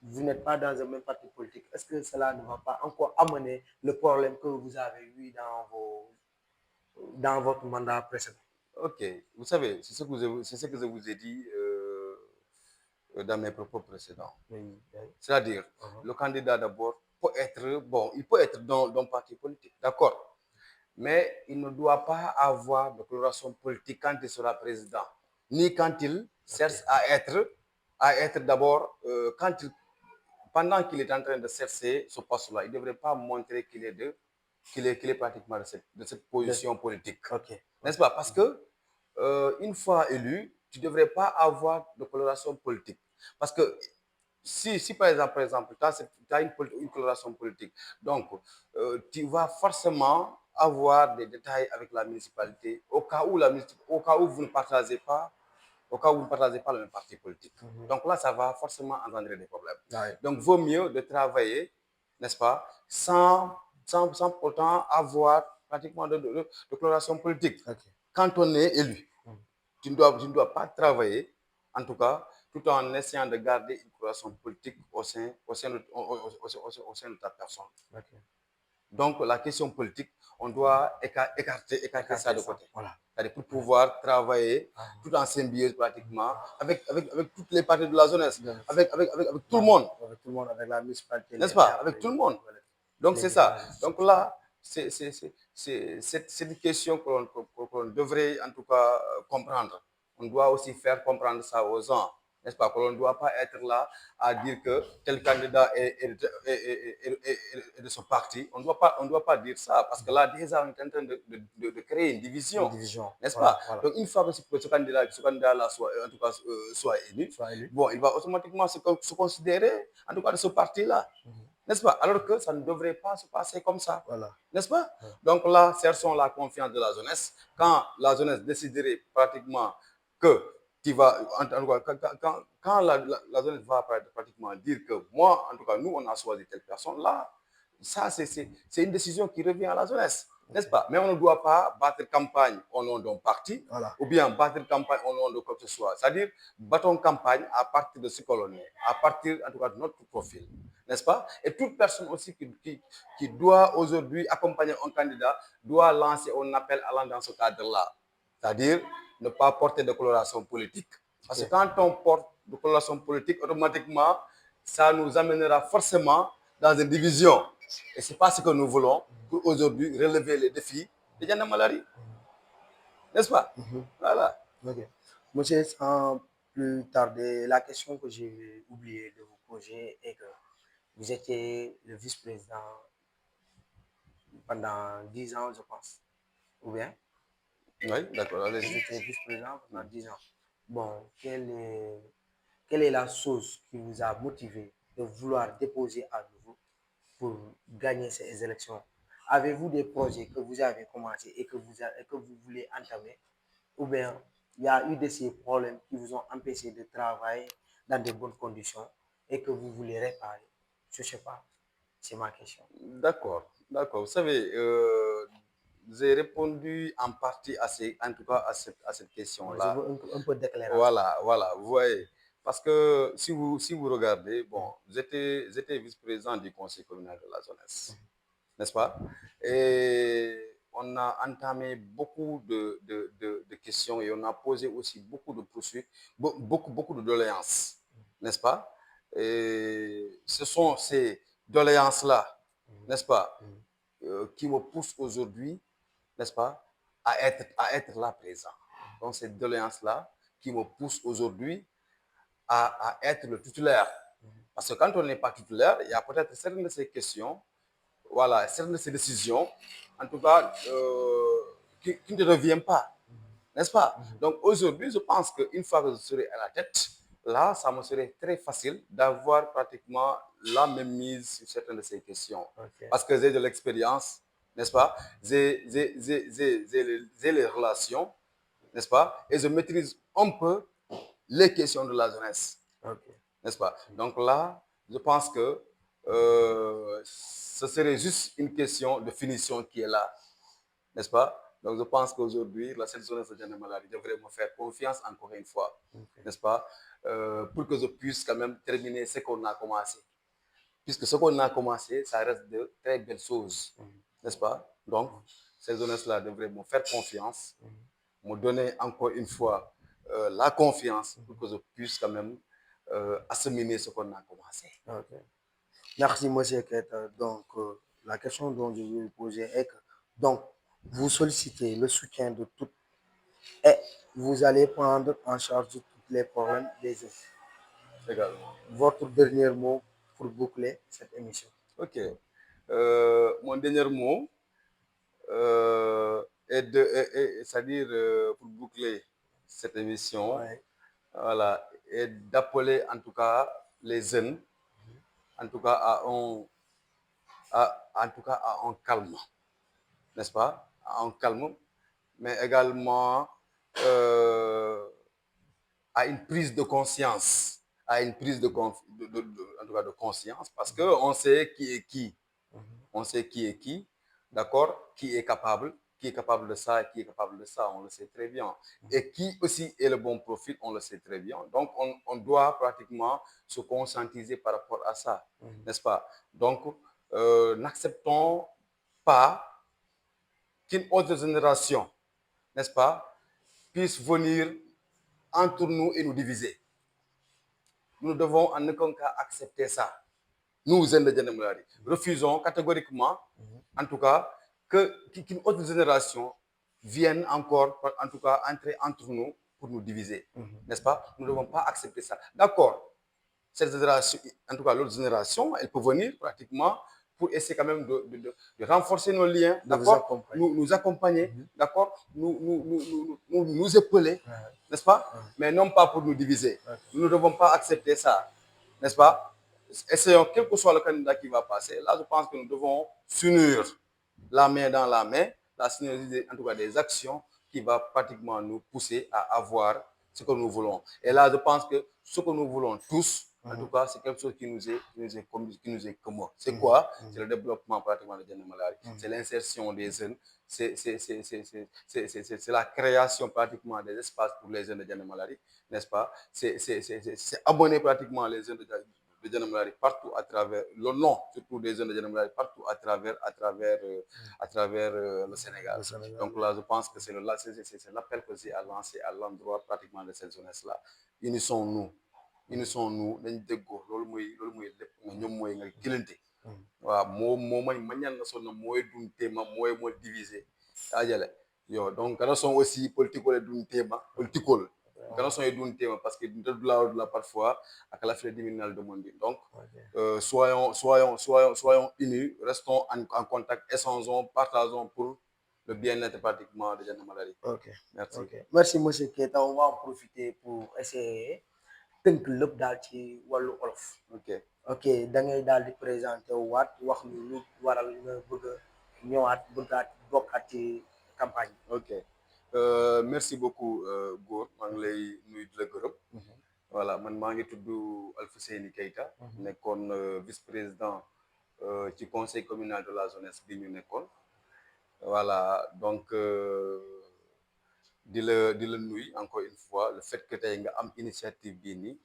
vous n'êtes pas dans un même parti politique, est-ce que cela ne va pas encore amener le problème que vous avez eu dans votre mandat précédent? Ok, vous savez, c'est ce que je vous ai dit dans mes propos précédents. Oui, oui. C'est-à-dire, le candidat d'abord peut être, bon, il peut être dans un parti politique, d'accord, mais il ne doit pas avoir de coloration politique quand il sera président, ni quand il cherche à être d'abord, pendant qu'il est en train de chercher ce poste-là, il ne devrait pas montrer qu'il est pratiquement de cette position politique. Ok. N'est-ce pas? Parce que, une fois élu, tu ne devrais pas avoir de coloration politique. Parce que si par exemple, tu as une coloration politique, donc tu vas forcément avoir des détails avec la municipalité au cas où vous ne partagez pas le même parti politique. Donc là, ça va forcément engendrer des problèmes. Ouais. Donc, vaut mieux de travailler, n'est-ce pas, sans pourtant avoir pratiquement de coloration politique. Okay. Quand on est élu, tu ne dois pas travailler, en tout cas, tout en essayant de garder une coloration politique au sein de ta personne. Okay. Donc, la question politique, on doit écarter ça de côté. Voilà. C'est-à-dire pour pouvoir travailler tout en symbiose pratiquement avec toutes les parties de la jeunesse, avec tout le monde. Avec tout le monde, avec la municipalité. N'est-ce pas? Avec tout le monde. Donc, c'est ça. Donc là, c'est une question qu'on devrait en tout cas comprendre. On doit aussi faire comprendre ça aux gens. N'est-ce pas? Qu'on ne doit pas être là à dire que tel candidat est de ce parti. On ne doit pas dire ça parce que là, déjà, on est en train de créer une division. N'est-ce pas? Voilà. Donc, une fois que ce candidat-là soit, en tout cas, soit élu, bon, il va automatiquement se considérer, en tout cas, de ce parti-là. N'est-ce pas? Alors que ça ne devrait pas se passer comme ça. Voilà. N'est-ce pas? Voilà. Donc là, cherchons la confiance de la jeunesse. Quand la jeunesse déciderait pratiquement que tu vas, quand la jeunesse va pratiquement dire que moi, en tout cas, nous, on a choisi telle personne, là, ça, c'est une décision qui revient à la jeunesse. N'est-ce pas? Mais on ne doit pas battre campagne au nom d'un parti, ou bien battre campagne au nom de quoi que ce soit. C'est-à-dire, battons campagne à partir de ce que l'on est, à partir, en tout cas, de notre profil. N'est-ce pas? Et toute personne aussi qui doit aujourd'hui accompagner un candidat doit lancer un appel allant dans ce cadre-là. C'est-à-dire, ne pas porter de coloration politique. Parce que quand on porte de coloration politique, automatiquement, ça nous amènera forcément dans une division. Et ce n'est pas ce que nous voulons pour aujourd'hui relever les défis de Diana Malari. N'est-ce pas? Voilà. Ok. Monsieur, sans plus tarder, la question que j'ai oublié de vous poser est que vous étiez le vice-président pendant 10 ans, je pense. Ou bien? Oui, d'accord. Vous étiez vice-président pendant 10 ans. Bon, quelle est la chose qui vous a motivé de vouloir déposer à nouveau pour gagner ces élections? Avez-vous des projets que vous avez commencés et que vous voulez entamer? Ou bien il y a eu de ces problèmes qui vous ont empêché de travailler dans de bonnes conditions et que vous voulez réparer? Je ne sais pas. C'est ma question. D'accord, d'accord. Vous savez, j'ai répondu en partie en tout cas à cette question-là. Je veux un peu d'éclairage. Voilà, vous voyez. Parce que si vous regardez, bon, j'étais vice-président du conseil communal de la jeunesse, n'est-ce pas? Et on a entamé beaucoup de questions et on a posé aussi beaucoup de poursuites, beaucoup de doléances, n'est-ce pas? Et ce sont ces doléances-là, n'est-ce pas, qui me poussent aujourd'hui, n'est-ce pas, à être là présent. Donc, cette doléance-là qui me pousse aujourd'hui à être le titulaire. Parce que quand on n'est pas titulaire, il y a peut-être certaines de ces questions, voilà, certaines de ces décisions, en tout cas, qui ne reviennent pas, n'est-ce pas? Donc aujourd'hui, je pense qu'une fois que je serai à la tête, là, ça me serait très facile d'avoir pratiquement la même mise sur certaines de ces questions. Parce que j'ai de l'expérience, n'est-ce pas? J'ai les relations, n'est-ce pas? Et je maîtrise un peu les questions de la jeunesse, n'est-ce pas? Donc là, je pense que ce serait juste une question de finition qui est là, n'est-ce pas? Donc je pense qu'aujourd'hui, la seule jeunesse de Diana Malari devrait me faire confiance encore une fois, n'est-ce pas? Pour que je puisse quand même terminer ce qu'on a commencé. Puisque ce qu'on a commencé, ça reste de très belles choses, n'est-ce pas? Donc, cette jeunesse-là devrait me faire confiance, me donner encore une fois la confiance pour que je puisse quand même acheminer ce qu'on a commencé. Merci, monsieur Keita. Donc, la question dont je vais vous poser est que, donc, vous sollicitez le soutien de toutes et vous allez prendre en charge de tous les problèmes des jeunes. Également. Votre dernier mot pour boucler cette émission. Ok. Mon dernier mot c'est-à-dire pour boucler cette émission, Ouais. voilà, est d'appeler en tout cas les jeunes, en tout cas en tout cas à un calme, n'est-ce pas? À un calme, mais également à une prise de conscience, à une prise en tout cas de conscience, parce que on sait qui est qui, on sait qui est qui, d'accord, qui est capable de ça, et qui est capable de ça, on le sait très bien. Et qui aussi est le bon profil, on le sait très bien. Donc, on doit pratiquement se conscientiser par rapport à ça, n'est-ce pas? Donc, n'acceptons pas qu'une autre génération, n'est-ce pas, puisse venir entre nous et nous diviser. Nous devons en aucun cas accepter ça. Nous, jeunes de Diana Malari, refusons catégoriquement, en tout cas, qu'une autre génération vienne encore, en tout cas, entrer entre nous pour nous diviser. N'est-ce pas? Nous ne devons pas accepter ça. D'accord, cette génération, en tout cas l'autre génération, elle peut venir pratiquement pour essayer quand même de renforcer nos liens, d'accord, nous accompagner, d'accord, nous épauler, n'est-ce pas? Mais non pas pour nous diviser. Nous ne devons pas accepter ça, n'est-ce pas? Essayons, quel que soit le candidat qui va passer, là je pense que nous devons s'unir la main dans la main, la synergie en tout cas des actions qui va pratiquement nous pousser à avoir ce que nous voulons. Et là je pense que ce que nous voulons tous, en tout cas, c'est quelque chose qui nous est commun. C'est quoi? C'est le développement pratiquement de Diana Malari. C'est l'insertion des jeunes. C'est la création pratiquement des espaces pour les jeunes de Diana Malari, n'est-ce pas? C'est abonner pratiquement les jeunes de Diana Malari partout à travers le nom, surtout des jeunes de Diana Malari partout à travers le Sénégal. Donc là, je pense que c'est l'appel que j'ai à lancer à l'endroit pratiquement de cette jeunesse-là. Unissons-nous. Dañ déggoo loolu mooy lépp nga ñoom mooy nga kilante waaw moo mañal na sonna mooy dun tema mooy mo diviser ajale yo donc kana son aussi political dun tema political kana son dun tema parce que de la parfois ak la fête criminelle de monde donc soyons unis, restons en contact, échangeons, partageons pour le bien-être pratiquement de Diana Malari. Ok. Merci. Ok. Merci, monsieur Keita. On va en profiter pour essayer tënk lépp daal ci wàllu olof. Ok, da ngay daal di présenté waat wax ni lu waral nga bëgg a ñëwaat bëggaat bokkaat ci campagne bi. Ok. Merci beaucoup Góor maa ngi lay nuyu di la gërëm. Voilà man maa ngi tudd Alfousseyni Keita. nekkoon vice-président ci conseil communal de la jeunesse bi ñu nekkoon. Voilà donc di la nuyu encore une fois le fait que tey nga am initiative bii nii.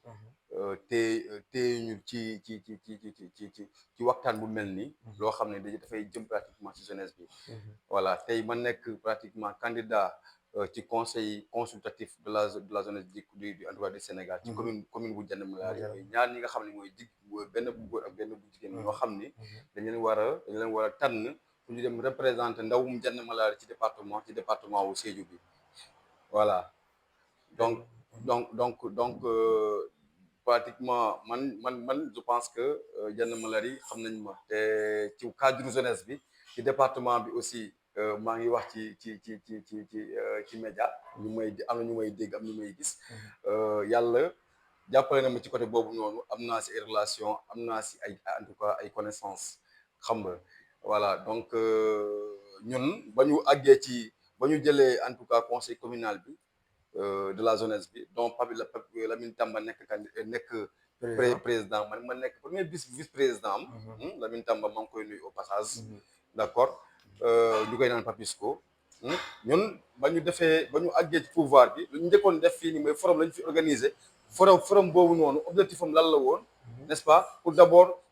te ñu ci waxtaan bu mel nii. loo xam ne dafay jëm pratiquement ci jeunesse bi. voilà tey ma nekk pratiquement candidat ci conseil consultatif de la jeunesse en tout cas du Sénégal. ci commune bu Diana Malari ñaar ñi nga xam ne mooy benn bu góor ak benn bu jigéen ñoo xam ni dañ leen war a tànn pour ñu dem représenter ndawum Jann Malaari ci département wu Sédhiou bi voilà donc pratiquement man je pense que Jann Malaari xam nañ ma te ci cadre jeunesse bi ci département bi aussi maa ngi wax ci média ñu may am na ñu may dégg am ñu may gis yàlla jàppale na ma ci côté boobu noonu am naa si ay relation am naa si ay en tout cas ay connaissances xam nga voilà donc ñun ba ñu àggee ci ba ñu jëlee en tout cas conseil communal bi de la jeunesse bi donc Lamine Tamba nekk président man ma nekk premier vice président am Lamine Tamba maa ngi koy nuyu au passage d'accord ñu koy naan Papisco ñun ba ñu àggee ci pouvoir bi lu ñu njëkkoon def fii nii mooy forum la ñu fi organiser forum boobu noonu objectif am lan la woon n'est-ce pas pour d'abord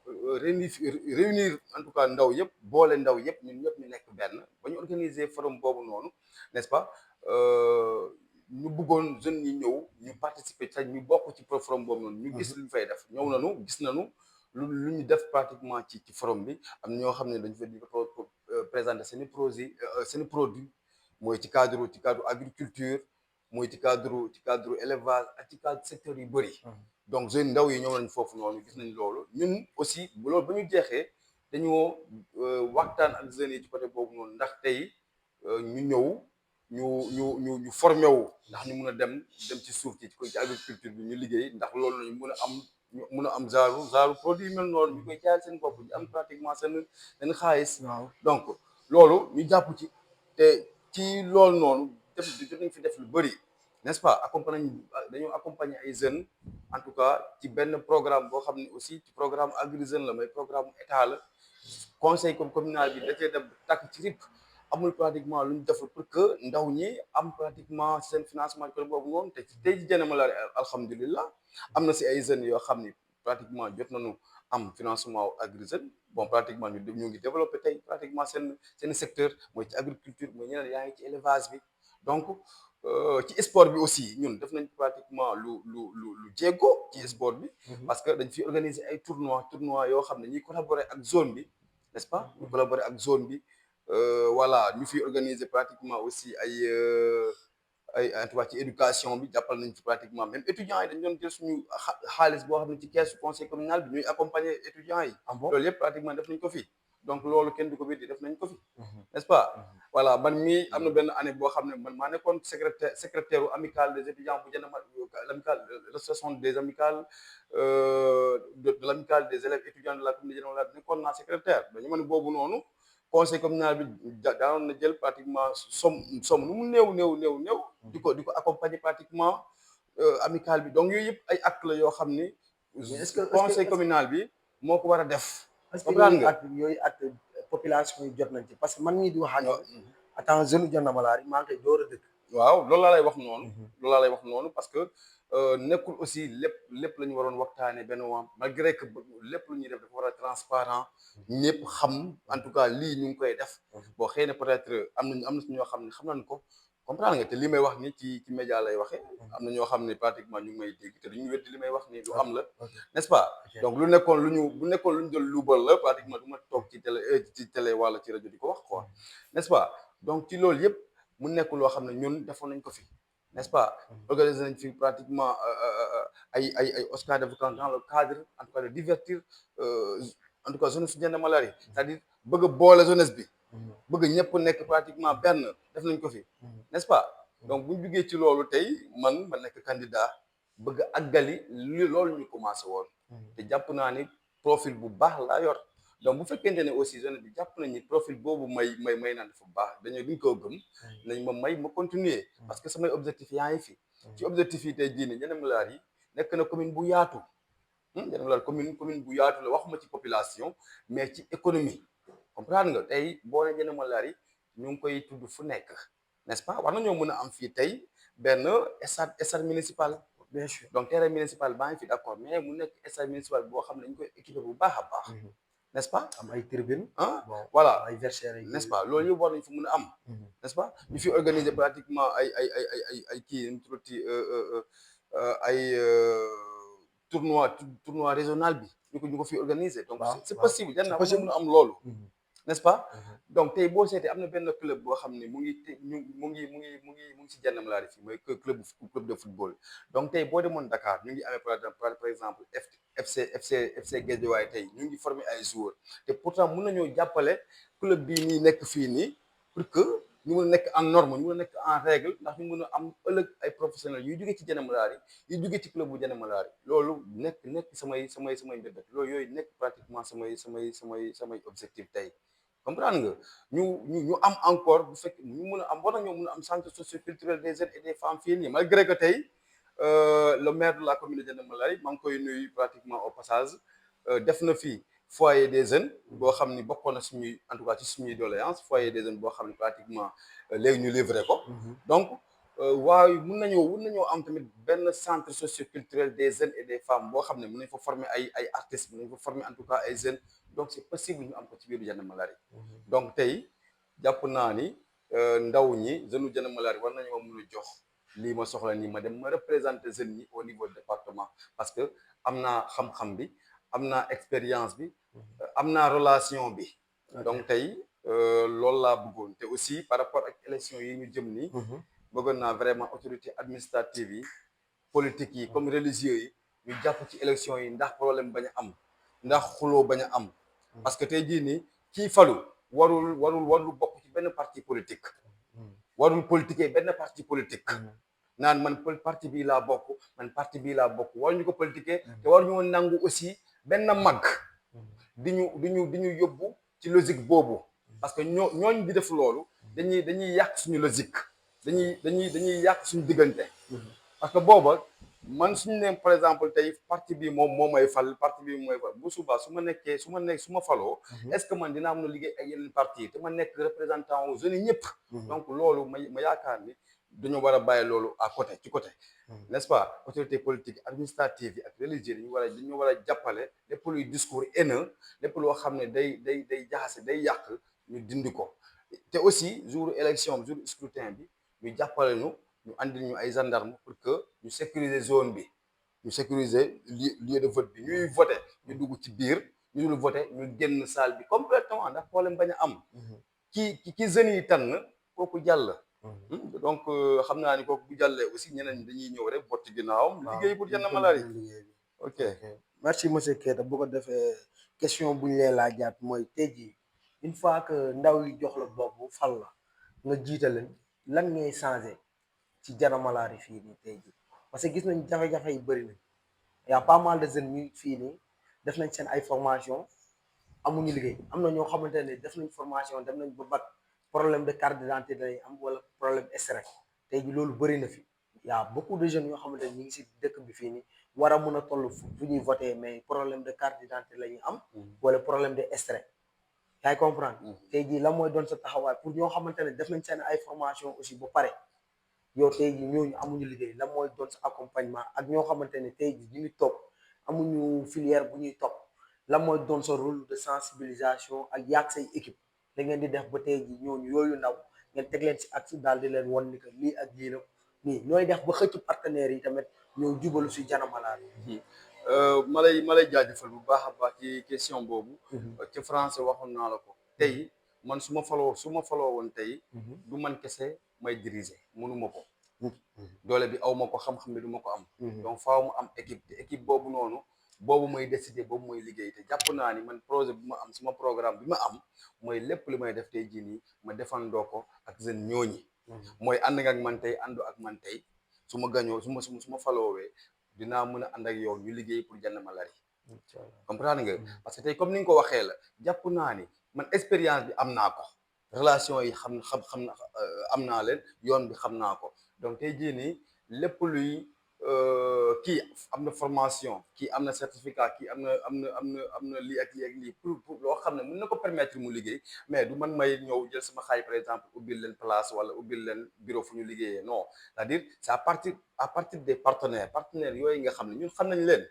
réunir en tout cas ndaw yëpp boole ndaw yëpp ñun ñëpp ñu nekk benn ba ñu organiser forum boobu noonu n'est-ce pas ñu bëggoon jeunes yi ñëw ñu participer ca ñu bokk ci forum boobu noonu ñu gis lu ñu fay def ñëw nañu gis nañu lu ñu def pratiquement ci forum bi am ñoo xam ne dañu fa di présenter seen i produit mooy ci cadre agriculture mooy ci cadre élevage ak ci cadre secteur yu bëri donc jeunes ndaw yi ñëw nañ foofu noonu gis nañ loolu ñun aussi loolu ba ñu jeexee dañoo waxtaan ak jeunes yi ci côté boobu noonu ndax tey ñu ñëw ñu formé wu ndax ñu mun a dem ci suuf ci agriculture bi ñu liggéey ndax loolu lañu mun a am genre produit yu mel noonu ñu koy jaayal seen bopp ñu am pratiquement seen xaalis donc loolu ñu jàpp ci te ci loolu noonu jot nañ fi def lu bëri n'est-ce pas dañoo accompagner ay jeunes en tout cas ci benn programme boo xam ne aussi ci programme Agri Jeunes la mais programme état la conseil communal bi da cee dem takk ci rip amul pratiquement lu ñu defal pour que ndaw ñi am pratiquement seen financement ci boobu noonu te tey ji Jann Malaari alhamdulilah am na si ay jeunes yoo xam ni pratiquement jot nañu am financement Agri Jeunes bon pratiquement ñu ngi développé tey pratiquement seen secteur mooy ci agriculture mooy ñeneen yaa ngi ci élevage bi donc ci sport bi aussi ñun def nañ pratiquement lu jéego ci sport bi parce que dañ fi organiser ay tournois yoo xam ne ñuy collaborer ak zone bi n'est-ce pas ñu collaborer ak zone bi voilà ñu fi organiser pratiquement aussi ay en tout cas ci éducation bi jàppal nañ ci pratiquement même étudiants yi dañ doon jël suñu xaalis boo xam ne ci caisse conseil communal bi ñuy accompagner étudiants yi loolu yëpp pratiquement def nañ ko fi donc loolu kenn du ko weddi def nañ ko fi n'est-ce pas voilà man mii am na benn année boo xam ne man maa nekkoon secrétaire amical des étudiants bu Jann l'amicale l'association des amicales de l'amicale des élèves étudiants de la commune de Jann Malaari nekkoon naa secrétaire dañu ma ne boobu noonu conseil communal bi daanoon na jël pratiquement somme nu mu néew di ko accompagner pratiquement amical bi donc yooyu yëpp ay actes la yoo xam ni est-ce que conseil communal bi moo ko war a def comprendre nga yooyu acte population yi jot nañ ci parce que man mii di wax ak attends jeune Jann Malaari maa ngi koy door a dëkk waaw loolu laa lay wax noonu parce que nekkul aussi lépp la ñu waroon waxtaanee benn waa malgré que lépp lu ñuy def dafa war a transparent ñëpp xam en tout cas lii ñu ngi koy def bon xëy na peut-être am na ñoo xam ne xam nañ ko comprendre nga te li may wax ni ci média lay waxee am na ñoo xam ne pratiquement ñu ngi may dégg te duñu weddi li may wax ni lu am la n'est-ce pas donc bu nekkoon lu ñu doon luubal la pratiquement du ma toog ci télé wala ci rajo di ko wax quoi n'est-ce pas donc ci loolu yëpp mu nekk loo xam ne ñun defoon nañ ko fi n'est-ce pas organiser nañ fi pratiquement ay Oscar de vacances dans le cadre en tout cas de divertir en tout cas jeunesse Jann Malaari c'est-à-dire bëgg a boole jeunesse bi bëgg ñëpp nekk pratiquement benn def nañ ko fi n'est-ce pas donc bu ñu jugee ci loolu tey ma nekk candidat bëgg a àggali loolu ñu commencé woon te jàpp naa ni profil bu baax laa yor donc bu fekkente ne aussi jeunesse bi jàpp nañ ni profil boobu may naan dafa baax duñ ko gëm nañ ma continuer parce que samay objectif yaa ngi fi ci objectif yi tey jii nii Jann Malaari nekk na commune bu yaatu Jann Malaari commune bu yaatu la waxuma ci population mais ci économie comprendre nga tey boo ne Jann Malaari ñu ngi koy tudd fu nekk n'est-ce pas war nañoo mën a am fii tey benn stade municipal bien sûr donc terrain municipal baa ngi fi d'accord mais mu nekk stade municipal boo xam ne dañ koy équiper bu baax a baax n'est-ce pas am ay tribune voilà ay versaires n'est-ce pas loolu yëpp war nañ fa mën a am n'est-ce pas ñu fi organiser pratiquement ay kii nu tuddati ay tournoi régional bi ñu ko fi organiser donc c'est possible Jann mën a am loolu n'est-ce pas donc tey boo seetee am na benn club boo xam ne mu ngi mu ngi si Y'N a marre fii mooy club de football donc tey boo demoon Dakar ñu ngi amee par exemple FC Guédiawaye tey ñu ngi former ay joueurs te pourtant mun nañoo jàppale club bii nii nekk fii nii pour que ñu mun a nekk en norme ñu mun a nekk en règle ndax ñu mun a am ëllëg ay professionnels yuy jógee ci Y'N a marre yuy jógee ci club bu Y'N a marre loolu nekk samay mbébét loolu yooyu nekk pratiquement samay objectif tey comprendre nga ñu am encore bu fekk ñu mun a am war nañoo mun a am centre socio-culturel des jeunes et des femmes fii nii malgré que tey le maire de la commune de Y'N a marre maa ngi koy nuyu pratiquement au passage def na fii foyer des jeunes boo xam ni bokkoon na suñuy en tout cas ci suñuy doléance foyer des jeunes boo xam ne pratiquement léegi ñu livré ko donc waaye mun nañoo am tamit benn centre socio-culturel des jeunes et des femmes boo xam ne mun nañ fa former ay artistes mun nañ fa former en tout cas ay jeunes donc c'est possible ñu am ko ci biir Y'N a marre donc tey jàpp naa ni ndaw ñi jeunes Y'N a marre war nañoo mun a jox lii ma soxla nii ma dem ma représenter jeunes ñi au niveau du département parce que am naa xam-xam bi am naa expérience bi am naa relation bi donc tey loolu laa bëggoon te aussi par rapport ak élection yi ñu jëm nii bëggoon naa vraiment autorité administrative yi politique yi comme religieux yi ñu jàpp ci élection yi ndax problème bañ a am ndax xuloo bañ a am parce que tey jii nii kii falu warul bokk ci benn parti politique warul politiquer benn parti politique naan man parti bii laa bokk man parti bii laa bokk waruñu ko politiquer te waruñu nangu aussi benn mag di ñu yóbbu ci logique boobu parce que ñooñ di def loolu dañuy yàq suñu logique dañuy yàq suñu diggante parce que booba man suñu ne par exemple tey parti bi moo may fal parti bi mooy fal bu subaa su ma faloo est-ce que man dinaa mën a liggéey ak yeneen parti te ma nekk représentant wu jeunes yi ñëpp donc loolu ma yaakaar ni dañoo war a bàyyi loolu ci côté n'est-ce pas autorité politique administrative yi ak religieux dañu war a jàppale lépp luy discours haineux lépp loo xam ne day jaxase day yàq ñu dindi ko te aussi jour élection jour scrutin bi ñu jàppale ñu andil ñu ay gendarme pour que ñu sécuriser zone bi ñu sécuriser lieu de vote bi ñuy voté ñu dugg ci biir ñu dul voté ñu génn salle bi complètement ndax problème bañ a am ki jeunes yi tànn kooku jàll donc xam naa ni kooku bu jàllee aussi ñeneen ñi dañuy ñëw rek vote ginnaawam liggéey pour Y'N a marre ok merci monsieur Keita bu ko defee question bu ñu lee laajaat mooy tey jii une fois que ndaw yi jox la bopp fal la nga jiite leen lan ngay changé ci Y'N a marre fii nii tey jii parce que gis nañ jafe-jafe yi bëri nañ y a pas mal de jeunes ñu fii nii def nañ seen ay formation amuñu liggéey am na ñoo xamante ne def nañ formation dem nañ ba bac problème de carte d'identité lay am wala problème extrait tey jii loolu bëri na fi y a beaucoup de jeunes yoo xamante ne ñu ngi si dëkk bi fii nii war a mun a toll fu ñuy voté mais problème de carte d'identité la ñuy am wala problème de extrait yaay comprendre tey jii la mooy doon sa taxawaay pour ñoo xamante ne def nañ seen ay formation aussi ba pare yow tey jii ñooñu amuñu liggéey la mooy doon sa accompagnement ak ñoo xamante ne tey jii ñu ngi topp amuñu filière bu ñuy topp la mooy doon sa rôle de sensibilisation ak yaag say équipe da ngeen di def ba tey jii ñooñu yooyu ndaw ngeen teg leen si axe daal di leen won ni que lii ak lii la nii ñooy def ba xëcc partenaires yi tamit ñoo jubalu si Y'N a marre ma lay jaajëfal bu baax a baax ci question boobu ci français waxoon naa la ko tey man su ma faloo woon tey du man kese may diriger mënuma ko doole bi aw ma ko xam-xam bi du ma ko am donc faaw mu am équipe te équipe boobu noonu boobu mooy décider boobu mooy liggéey te jàpp naa ni man projet bi ma am suma programme bi ma am mooy lépp li may def tey jii nii ma defandoo ko ak jeunes ñooñi mooy ànd nga ak man tey àndu ak man tey su ma gañoo su ma faloowee dinaa mën a ànd ak yow ñu liggéey pour Y'N a marre comprendre nga parce que tey comme ni nga ko waxee la jàpp naa ni man expérience bi am naa ko relation yi xam na am naa leen yoon bi xam naa ko donc tey jii nii lépp luy kii am na formation kii am na certificat kii am na lii ak lii pour loo xam ne mën na ko permettre mu liggéey mais du man may ñëw jël sama xaay par exemple ubbil leen place wala ubbil leen bureau fu ñu liggéeyee non c'est-à-dire c'est à partir des partenaires yooyu nga xam ne ñun xam nañ leen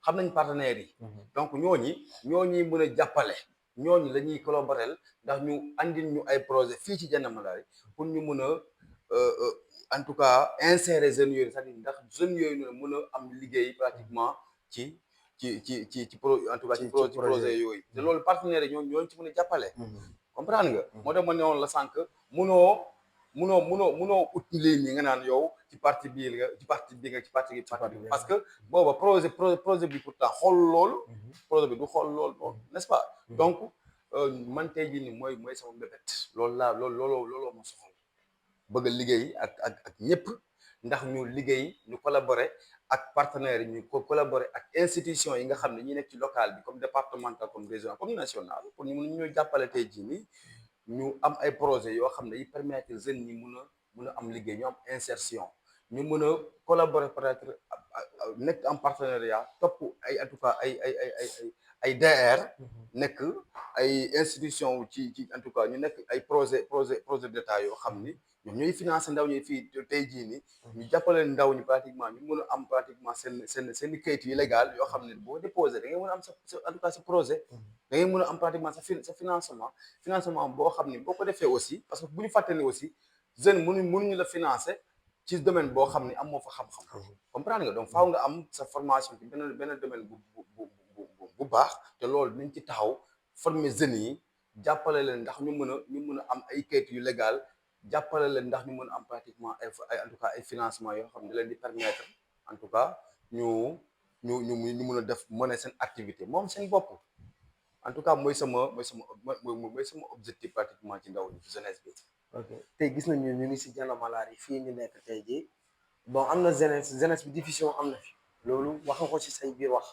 xam nañ partenaires yi donc ñooñi mën a jàppale ñooñu la ñuy collaborer ndax ñu andil ñu ay projet fii ci Y'N a marre pour ñu mën a en tout cas insérer jeunes yooyu c'est-à-dire ndax jeunes yooyu noonu mën a am liggéey pratiquement ci en tout cas ci projet yooyu te loolu partenaires yi ñooñu ci mën a jàppale comprendre nga. moo tax ma ne woon la sànq munoo ut lii ñi nga naan yow ci parti bii nga ci parti bi nga ci parti bi parce que booba projet bi pourtant xool loolu projet bi du xool loolu noonu n'est-ce pas donc man tey jii nii mooy sama mbébét looloo ma soxal bëgg a liggéey ak ñëpp ndax ñu liggéey ñu collaborer ak partenaires yi ñu collaborer ak institutions yi nga xam ne ñi nekk ci local bi comme départemental comme régional comme national pour ñu mun ñoo jàppale tey jii nii ñu am ay projets yoo xam ne yi permettre jeunes ñi mun a am liggéey ñu am insertion ñu mun a collaborer peut-être nekk en partenariat topp ay en tout cas ay DR nekk ay institution ci en tout cas ñu nekk ay projet d'état yoo xam ni ñoom ñooy financé ndaw ñi fii tey jii nii ñu jàppale ndaw ñi pratiquement ñu mun a am pratiquement seen kayit yu légal yoo xam ne boo déposé da ngay mën a am sa en tout cas sa projet da ngay mën a am pratiquement sa financement boo xam ni boo ko defee aussi parce que bu ñu fàttali aussi jeune mënuñu la financer ci domaine boo xam ni amoo fa xam-xam comprendre nga donc faaw nga am sa formation ci benn domaine bu baax te loolu nañ ci taxaw former jeunes yi jàppale leen ndax ñu mën a am ay kayit yu légal jàppale leen ndax ñu mën a am pratiquement ay en tout cas ay financement yoo xam ne leen di permettre en tout cas ñu mën a def mener seen activité moom seen bopp en tout cas mooy sama objectif pratiquement ci ndaw ñi ci jeunesse bi. ok tey gis nañu ñu ngi si Y'en a marre yi fii ñu nekk tey jii bon am na jeunesse bi diffusion am na fi loolu wax nga ko ci say biir wax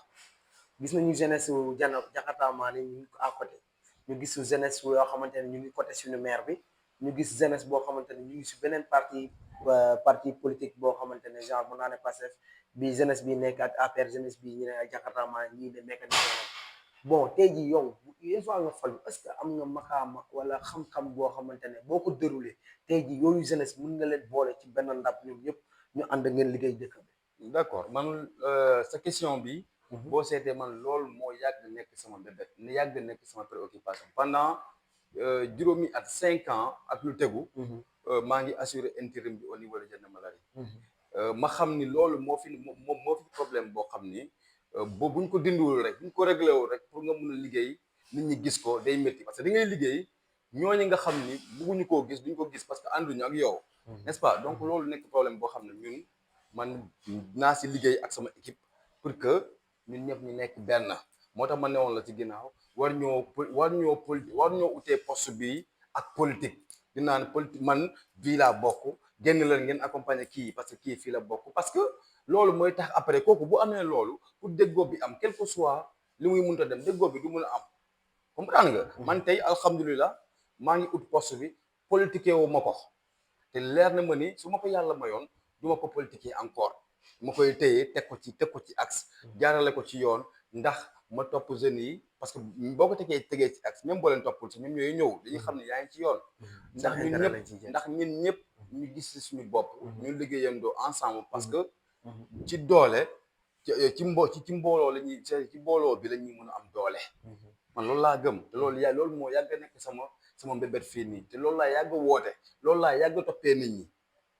gis nañu jeunesse su Jakarta maa ne ñu ngi à côté ñu gis jeunesse yoo xamante ne ñu ngi côté suñu maire bi ñu gis jeunesse boo xamante ne ñu ngi si beneen parti politique boo xamante ne genre mun naa ne Pastef bi jeunesse bi nekk ak APR jeunesse bi ñu ne ak Jakarta maa ñii ne nekk bon tey jii yow une fois nga fal est-ce que am nga makaama wala xam-xam boo xamante ne boo ko déroulé tey jii yooyu jeunesse mën nga leen boole ci benn ndab ñoom ñëpp ñu ànd ngeen liggéey dëkk bi. d'accord man sa question bi. boo seetee man loolu moo yàgg nekk sama bébét ne yàgg nekk sama préoccupation pendant juróomi at 5 ans ak lu tegu. maa ngi assuré intérim bi au niveau de Y'en a marre. ma xam ni loolu moo fi problème boo xam ni. buñ ko dindiwul rek buñ ko réglé wul rek pour nga mun a liggéey nit ñi gis ko day métti parce que da ngay liggéey ñooñu nga xam ni bëgguñu koo gis duñ ko gis parce que ànduñu ak yow n'est-ce pas donc loolu nekk problème boo xam ne ñun man naa si liggéey ak sama équipe pour que ñun ñëpp ñu nekk benn moo tax ma newoon la ci ginnaaw war ñoo utee poste bi ak politique di naan politique man bii laa bokk génn leen ngeen accompagner kii parce que kii fii la bokk parce que loolu mooy tax après kooku bu amee loolu pour déggoo bi am quel que soit li muy mënta dem déggoo bi du mën a am comprendre nga man tey alhamdulilah maa ngi ut poste bi politiqué wu ma ko te leer na ma ni su ma ko yàlla mayoon du ma ko politiqué encore ma koy téye teg ko ci axe jaarale ko ci yoon ndax ma topp jeunes yi parce que boo ko tegee ci axe même boo leen toppul si ñoom ñooy ñëw dañuy xam ne yaa ngi ci yoon ndax ñun ñëpp ñu gis ci suñu bopp ñu liggéeyandoo ensemble parce que ci doole ci mbooloo la ñuy ci mbooloo bi la ñuy mën a am doole man loolu laa gëm te loolu moo yàgg nekk sama mbébét fii nii te loolu laa yàgg woote loolu laa yàgg toppee nit ñi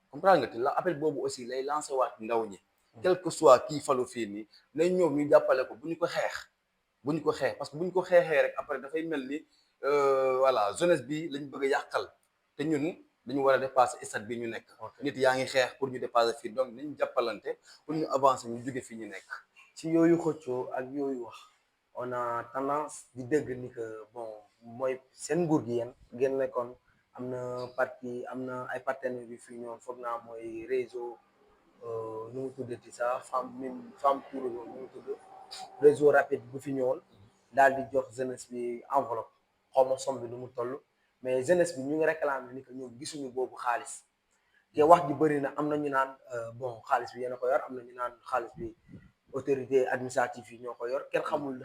comprendre nga te la appel boobu aussi lay lancé waat ndaw ñi quel que soit kii falu fii nii nañ ñëw ñu jàppale ko bu ñu ko xeex parce que bu ñu ko xeexee rek après dafay mel ni voilà jeunesse bi lañ bëgg a yàqal te ñun dañu war a dépasser stade bi ñu nekk nit yaa ngi xeex pour ñu dépasser fii donc nañu jàppalante pour ñu avancer ñu jóge fii ñu nekk ci yooyu xëccoo ak yooyu wax on a tendance di dégg ni que bon mooy seen nguur gi ngeen nekkoon am na parti am na ay partenaires yu fi ñëwoon foog naa mooy réseau nu mu tuddati sax femme tour nu mu tudd réseau rapide bu fi ñëwoon daal di jox jeunesse bi enveloppe xaw ma somme bi nu mu toll mais jeunesse bi ñu ngi réclamé ni que ñoom gisuñu boobu xaalis te wax ji bëri na am na ñu naan bon xaalis bi yéen a ko yor am na ñu naan xaalis bi autorité administrative yi ñoo ko yor kenn xamul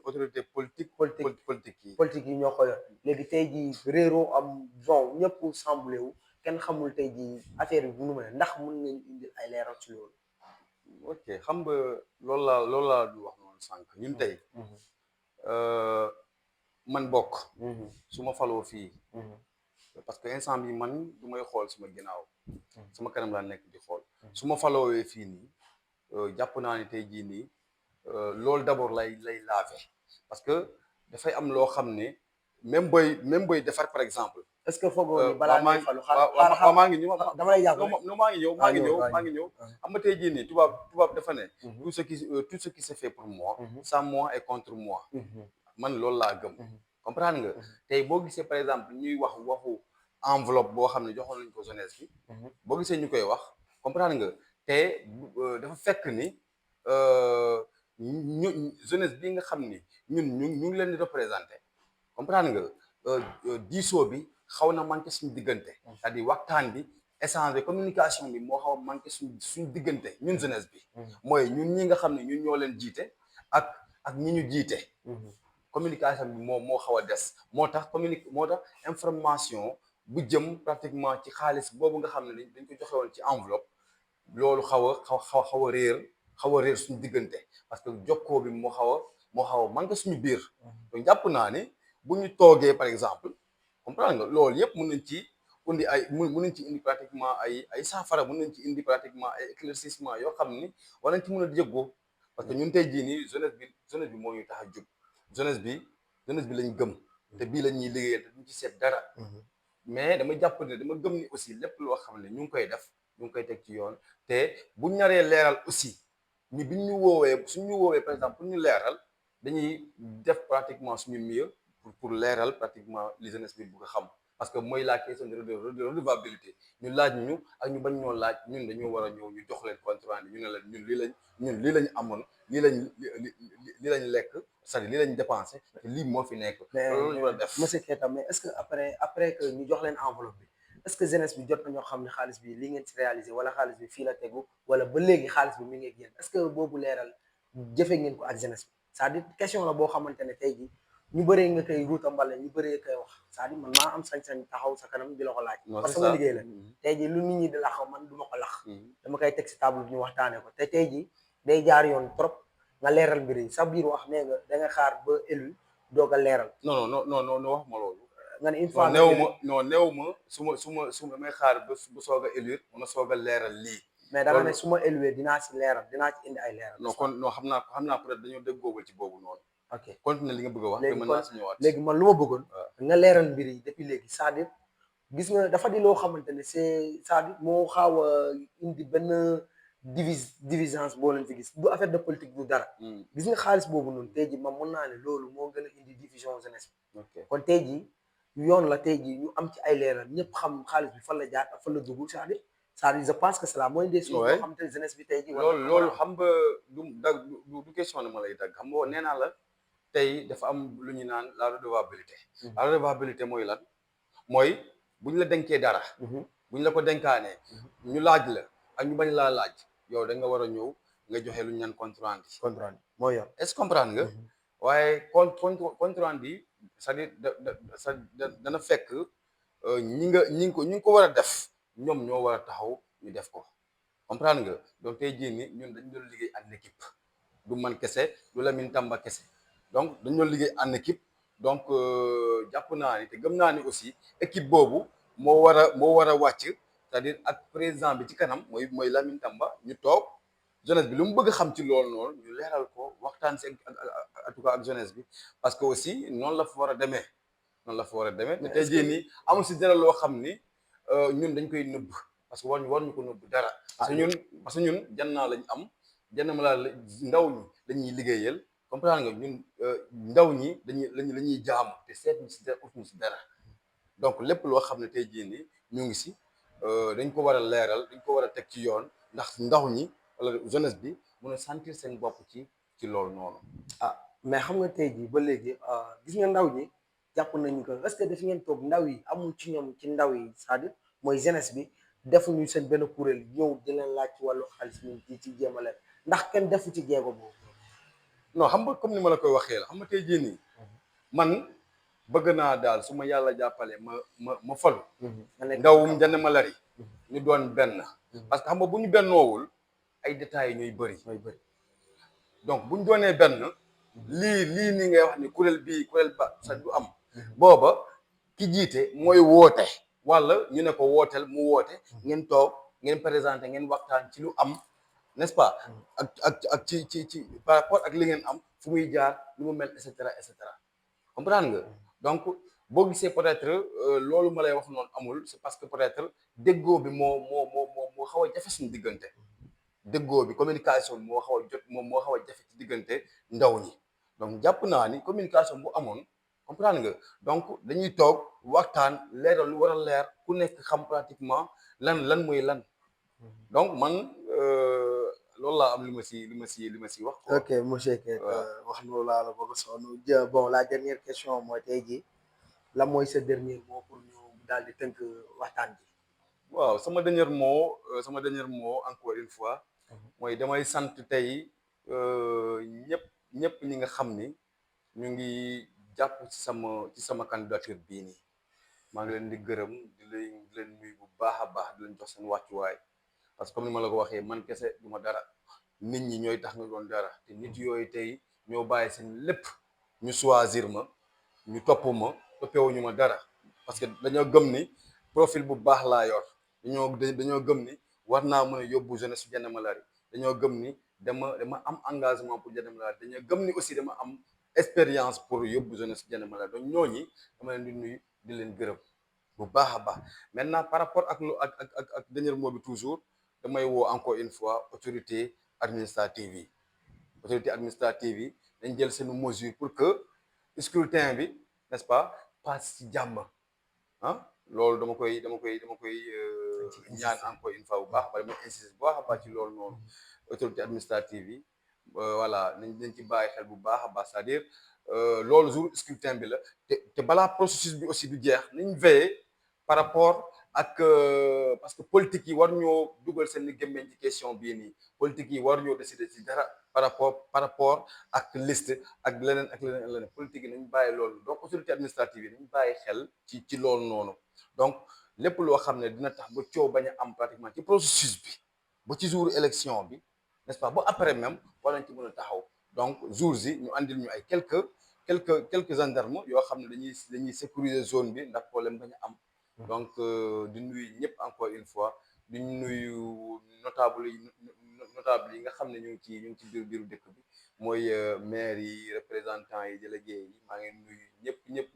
autorité politique yi ñoo ko yor léegi tey jii réeroo am bon ñëpp semblé wu kenn xamul tey jii affaire bi bu nu mel ndax mën nañu indil ay leeral ci loolu. ok xam nga loolu laa du wax noonu sànq ñun tey man bokk su ma faloo fii parce que instant bi man du may xool suma ginnaaw sama kanam laa nekk di xool su ma faloowee fii nii jàpp naa ne tey jii nii loolu d'abord lay laver parce que dafay am loo xam ne même booy defar par exemple. est ce que foogoo ni balaa waaw ngay falu waaw maa ngi ñëw dama lay jàpp rek. non maa ngi ñëw maa ngi ñëw xam nga tey jii nii tubaab dafa ne tout ce qui se fait pour moi sans moi et contre moi man loolu laa gëm comprendre nga tey boo gisee par exemple ñuy wax waxu enveloppe boo xam ne joxoon nañ ko jeunesse bi boo gisee ñu koy wax comprendre nga te dafa fekk ni ñu jeunesse bi nga xam ni ñun ñu ngi leen di représenté comprendre nga diisoo bi xaw na manqué suñu diggante c'est-à-dire waxtaan bi échange communication bi moo xaw a manqué suñu diggante ñun jeunesse bi mooy ñun ñi nga xam ne ñun ñoo leen jiite ak ñi ñu jiite communication bi moo xaw a des moo tax information bu jëm pratiquement ci xaalis boobu nga xam ne dañ ko joxe woon ci enveloppe loolu xaw a réer suñu diggante parce que jokkoo bi moo xaw a manqué suñu biir donc jàpp naa ni bu ñu toogee par exemple comprendre nga loolu yëpp mën nañ ci indi pratiquement ay saafara mën nañ ci indi pratiquement ay éclaircissement yoo xam ni war nañ ci mën a jéggoo parce que ñun tey jii nii jeunesse bi moo ñu tax a jóg jeunesse bi lañ gëm te bii la ñuy liggéeyal te duñ ci seet dara mais dama jàpp ne dama gëm ni aussi lépp loo xam ne ñu ngi koy def ñu ngi koy teg ci yoon te bu naree leeral aussi suñu woowee par exemple pour ñu leeral dañuy def pratiquement suñu mieux pour leeral pratiquement li jeunesse bi bëgg a xam parce que mooy la question de redevabilité ñu laaj ñu ak ñu bañ ñoo laaj ñun dañoo war a ñëw ñu jox leen compte rendu ñu ne leen ñun lii lañ amoon lii lañ lekk c'est-à-dire lii lañ dépensé te lii moo fi nekk loolu ñu war a def monsieur Keita mais est-ce que après que ñu jox leen enveloppe bi est-ce que jeunesse bi jot na ñoo xam ne xaalis bi lii ngeen ci réalisé wala xaalis bi fii la tegu wala ba léegi xaalis bi mi ngi génn est-ce que boobu leeral jëfe ngeen ko ak jeunesse bi c'est-à-dire question la boo xamante ne tey jii ñu bëree nga koy ruuta mbale ñu bëree koy wax c'est-à-dire man maa am sañ-sañ taxaw sa kanam di la ko laaj parce que sama liggéey la tey jii lu nit ñi di lax man du ma ko lax dama koy teg si table bi ñu waxtaanee ko te tey jii day jaar yoon trop nga leeral mbir yi sa biir wax nee nga da nga xaar ba élu doog a leeral non wax ma loolu nga ne une fois néew ma su ma may xaar ba bu soog a élire ma soog a leeral lii mais da nga ne su ma éluwee dinaa si leeral dinaa ci indi ay leeral non xam naa peut-être dañoo déggoogul ci boobu noonu ok continue li nga bëgg a wax mën naa si ñëwaat léegi man lu ma bëggoon nga leeral mbir yi depuis léegi c'est-à-dire gis nga dafa di loo xamante ne c'est-à-dire moo xaaw a indi benn division boo leen fi gis du affaire de politique du dara gis nga xaalis boobu noonu tey ji man mën naa ne loolu moo gën a indi division jeunesse bi kon tey ji yoon la tey ji ñu am ci ay leeral ñëpp xam xaalis bi fan la jaar ak fan la dugg c'est-à-dire je pense que c'est la moindre des choses boo xam te jeunesse bi tey ji loolu xam nga du question ne ma lay dagg xam nga nee naa la tey dafa am lu ñu naan la redevabilité la redevabilité mooy lan mooy bu ñu la denkee dara bu ñu la ko denkaanee ñu laaj la ak ñu bañ laa laaj yow da nga war a ñëw nga joxe lu ñu naan compte rendu mooy yoon est-ce que comprendre nga waaye compte rendu c'est-à-dire dana fekk ñi ko war a def ñoom ñoo war a taxaw ñu def ko comprendre nga donc tey jii ni ñun dañu doon liggéey en équipe du man kese du Lamine Tamba kese donc dañu doon liggéey en équipe donc jàpp naa ni te gëm naa ni aussi équipe boobu moo war a wàcc c'est-à-dire ak président bi ci kanam mooy Lamine Tamba ñu toog jeunesse bi lu mu bëgg a xam ci loolu noonu ñu leeral ko waxtaan si en tout cas ak jeunesse bi parce que aussi noonu la fa war a demee te tey jii nii amul si dara loo xam ni ñun dañ koy nëbb parce que war ñu ko nëbb dara parce que ñun jannaa lañ am janna ma la ndaw ñi dañuy liggéeyal comprendre nga ñun ndaw ñi la ñuy jaamu te seet ñu si dara ut ñu si dara donc lépp loo xam ne tey jii nii ñu ngi si dañ ko war a leeral dañ ko war a teg ci yoon ndax ndaw ñi wala jeunesse bi mun a sentir seen bopp ci loolu noonu mais xam nga tey jii ba léegi gis nga ndaw ñi jàpp nañu ko est-ce que daf ngeen toog ndaw yi amul ci ñoom ci ndaw yi c'est-à-dire mooy jeunesse bi defuñu seen benn kuréel ñëw di leen laaj ci wàllu xaalis mi ci jéem a leen ndax kenn defu ci jéego boobu non xam nga comme ni ma la koy waxee la xam nga tey jii nii man bëgg naa daal su ma yàlla jàppale ma falu ndawum Ndiéné Maléry ñu doon benn parce que xam nga bu ñu bennoowul ay détails ñooy bëri donc bu ñu doonee benn lii ni ngay wax ni kuréel ba sa du am booba ki jiite mooy woote wala ñu ne ko wooteel mu woote ngeen toog ngeen présenté ngeen waxtaan ci lu am n'est-ce pas ak ci par rapport ak li ngeen am fu muy jaar lu mu mel et cetera comprendre nga donc boo gisee peut-être loolu ma lay wax noonu amul c'est parce que peut-être déggoo bi moo xaw a jafe suñu diggante déggoo bi communication bi moo xaw a jot moom moo xaw a jafe ci diggante ndaw ñi donc jàpp naa ni communication bu amoon comprendre nga donc dañuy toog waxtaan leeral lu war a leer ku nekk xam pratiquement lan mooy lan donc man loolu laa am li ma si wax quoi. ok monsieur Keita wax loolu laa la bëgg a sonn bon la dernière question mooy tey jii la mooy sa dernier mot pour ñu daal di tënk waxtaan ji. waaw sama dernier mot encore une fois mooy damay sant tey ñëpp ñi nga xam ni ñu ngi jàpp ci sama candidature bii nii maa ngi leen di gërëm di leen nuyu bu baax a baax di leen jox seen wàccuwaay parce que comme ni ma la ko waxee man kese du ma dara nit ñi ñooy tax nga doon dara te nit yooyu tey ñoo bàyyi seen lépp ñu choisir ma ñu topp ma toppewuñu ma dara parce que dañoo gëm ni profil bu baax laa yor dañoo gëm ni war naa mën a yóbbu jeunesse su Diène Malaré dañoo gëm ni dama am engagement pour Diène Malaré dañoo gëm ni aussi dama am expérience pour yóbbu jeunesse su Diène Malaré donc ñooñi dama leen di nuyu di leen gërëm bu baax a baax maintenant par rapport ak lu ak dernier mot bi toujours damay woo encore une fois autorité administrative yi dañ jël seen mesure pour que scrutin bi n'est-ce pas passe ci jàmm ah loolu dama koy ñaan encore une fois bu baax ba dama insister bu baax a baax ci loolu noonu autorité administrative yi voilà nañ ci bàyyi xel bu baax a baax c'est-à-dire loolu jour scrutin bi la te balaa processus bi aussi du jeex nañ veiller par rapport ak parce que politique yi war ñoo dugal seen gémmiñ ci question bii nii politique yi war ñoo décider ci dara par rapport ak liste ak leneen politique yi nañ bàyyi loolu donc autorité administrative yi nañ bàyyi xel ci loolu noonu donc lépp loo xam ne dina tax ba coow bañ a am pratiquement ci processus bi ba ci jour élection bi n'est-ce pas ba après même war nañ ci mën a taxaw donc jours yi ñu andil ñu ay quelques gendarmes yoo xam ne dañuy sécuriser zone bi ndax problème bañ a am donc di nuyu ñëpp encore une fois di nuyu notable yi nga xam ne ñu ngi ci biiru dëkk bi mooy maire yi représentants yi délégués yi maa ngi nuyu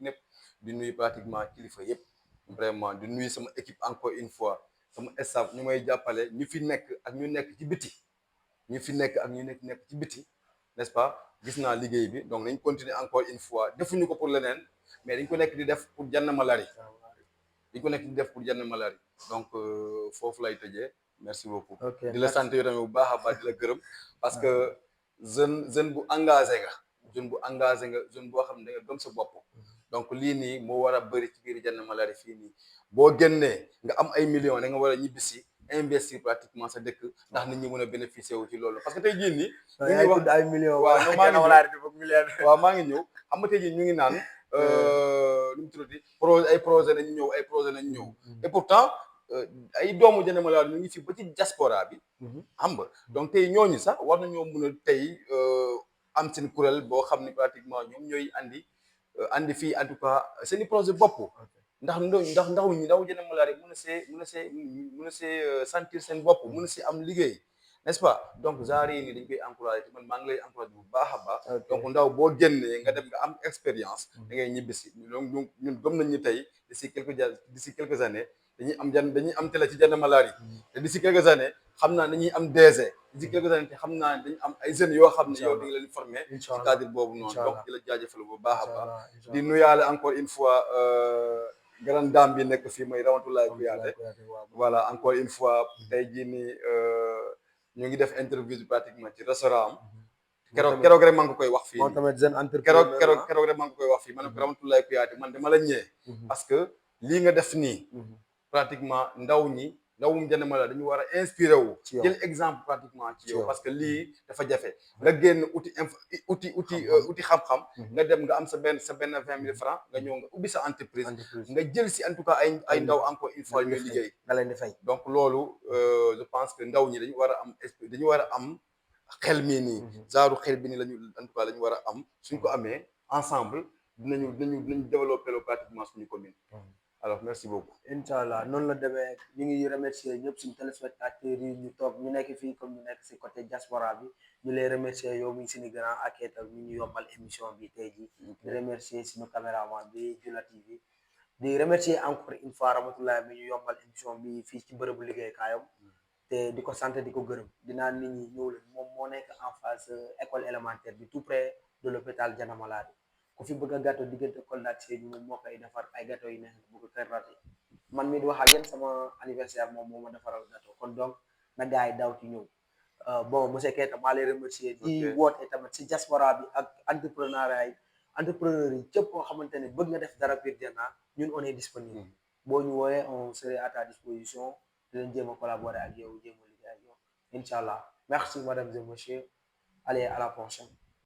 ñëpp di nuyu pratiquement kilifa yëpp vraiment di nuyu sama équipe encore une fois sama staff ñu may jàppale ñu fi nekk ak ñu nekk ci biti n'est-ce pas gis naa liggéey bi donc nañ continuer encore une fois defuñu ko pour leneen mais dañ ko nekk di def pour Diène Malaré donc foofu lay tëjee merci beaucoup di la sant yow tamit bu baax a baax di la gërëm parce que jeune bu engagé nga jeune boo xam ne da nga gëm sa bopp donc lii nii moo war a bëri ci biir Diène Malaré fii nii boo génnee nga am ay millions da nga war a ñibbisi investir pratiquement sa dëkk ndax nit ñi mën a bénéficier wu ci loolu parce que tey jii nii ñu ngi wax ay millions waaw maa ngi ñëw xam nga tey jii ñu ngi naan lu mu tuddati ay projet nañu ñëw et pourtant ay doomu Diène Malaré ñu ngi fi ba ci diaspora bi xam nga donc tey ñooñu sax war nañoo mën a tey am seen kuréel boo xam ne pratiquement ñoom ñooy andi fii en tout cas seen i projet bopp ndaw Diène Malaré mën a see sentir seen bopp mën a see am liggéey n'est-ce pas donc genre yi nii dañ koy encouragé man maa ngi lay encouragé bu baax a baax donc ndaw boo génnee nga dem nga am expérience da ngay ñibbisi donc ñun gëm nañ ñu tey d'ici quelques années dañuy am télé ci Diène Malaré te d'ici quelques années xam naa dañuy am DG d'ici quelques années te xam naa dañu am ay jeunes yoo xam ne yow di nga leen formé ci cadre boobu noonu donc di la jaajëfal bu baax a baax di nuyaale encore une fois grande dame bi nekk fii mooy Ramatoulaye Kouyaté voilà encore une fois tey jii nii ñu ngi def interview pratiquement ci restaurant am keroog rek maa ngi koy wax fii moom tamit jeune entrepreneur keroog rek maa ngi koy wax fii man ko Ramatoulaye Kouyaté man dama la ñëwee parce que lii nga def nii pratiquement ndawum Diène Malaré dañu war a inspiré wu jël exemple pratiquement ci yow parce que lii dafa jafe nga génn uti xam-xam nga dem nga am sa benn 20 000 francs nga ñëw nga ubbi sa entreprise nga jël si en tout cas ay ndaw encore une fois ñuy liggéey nga leen di fay donc loolu je pense que ndaw ñi dañu war a am xel mii nii genre xel bi nii lañu en tout cas la ñu war a am suñ ko amee ensemble dinañu développer pratiquement suñu commune alors merci beaucoup. Inch'Allah noonu la demee ñu ngi remercier ñëpp suñu téléspectateurs yi ñu toog ñu nekk fii comme ñu nekk si côté diaspora bi ñu lay remercier yow mi suñu grand ak itam ñu yombal émission bi tey jii di remercier suñu caméraman bi Jula TV di remercier encore une fois Ramatoulaye mi ñu yombal émission bi fii ci bërëbu liggéeykaayam te di ko sant di ko gërëm dinaa nit ñi ñëw leen moom moo nekk en face école élémentaire bi tout près de l'hôpital Jana Malade ku fi bëgg a gâteau diggante Kolda ak Sédhiou moom moo koy defar ay gâteau yi neex bu ko kër raté man mii di wax ak yéen sama anniversaire moom moo ma defaral gâteau kon donc na gars yi daw ci ñëw bon monsieur Keita maa lay remercier di woote tamit si diaspora bi ak entrepreneur yi cëpp koo xamante ne bëgg nga def dara biir Diana ñun on est disponible boo ñu wooyee on serait à ta disposition di leen jéem a collaborer ak yow jéem a liggéey ak yow incha allah merci madame et monsieur allez à la prochaine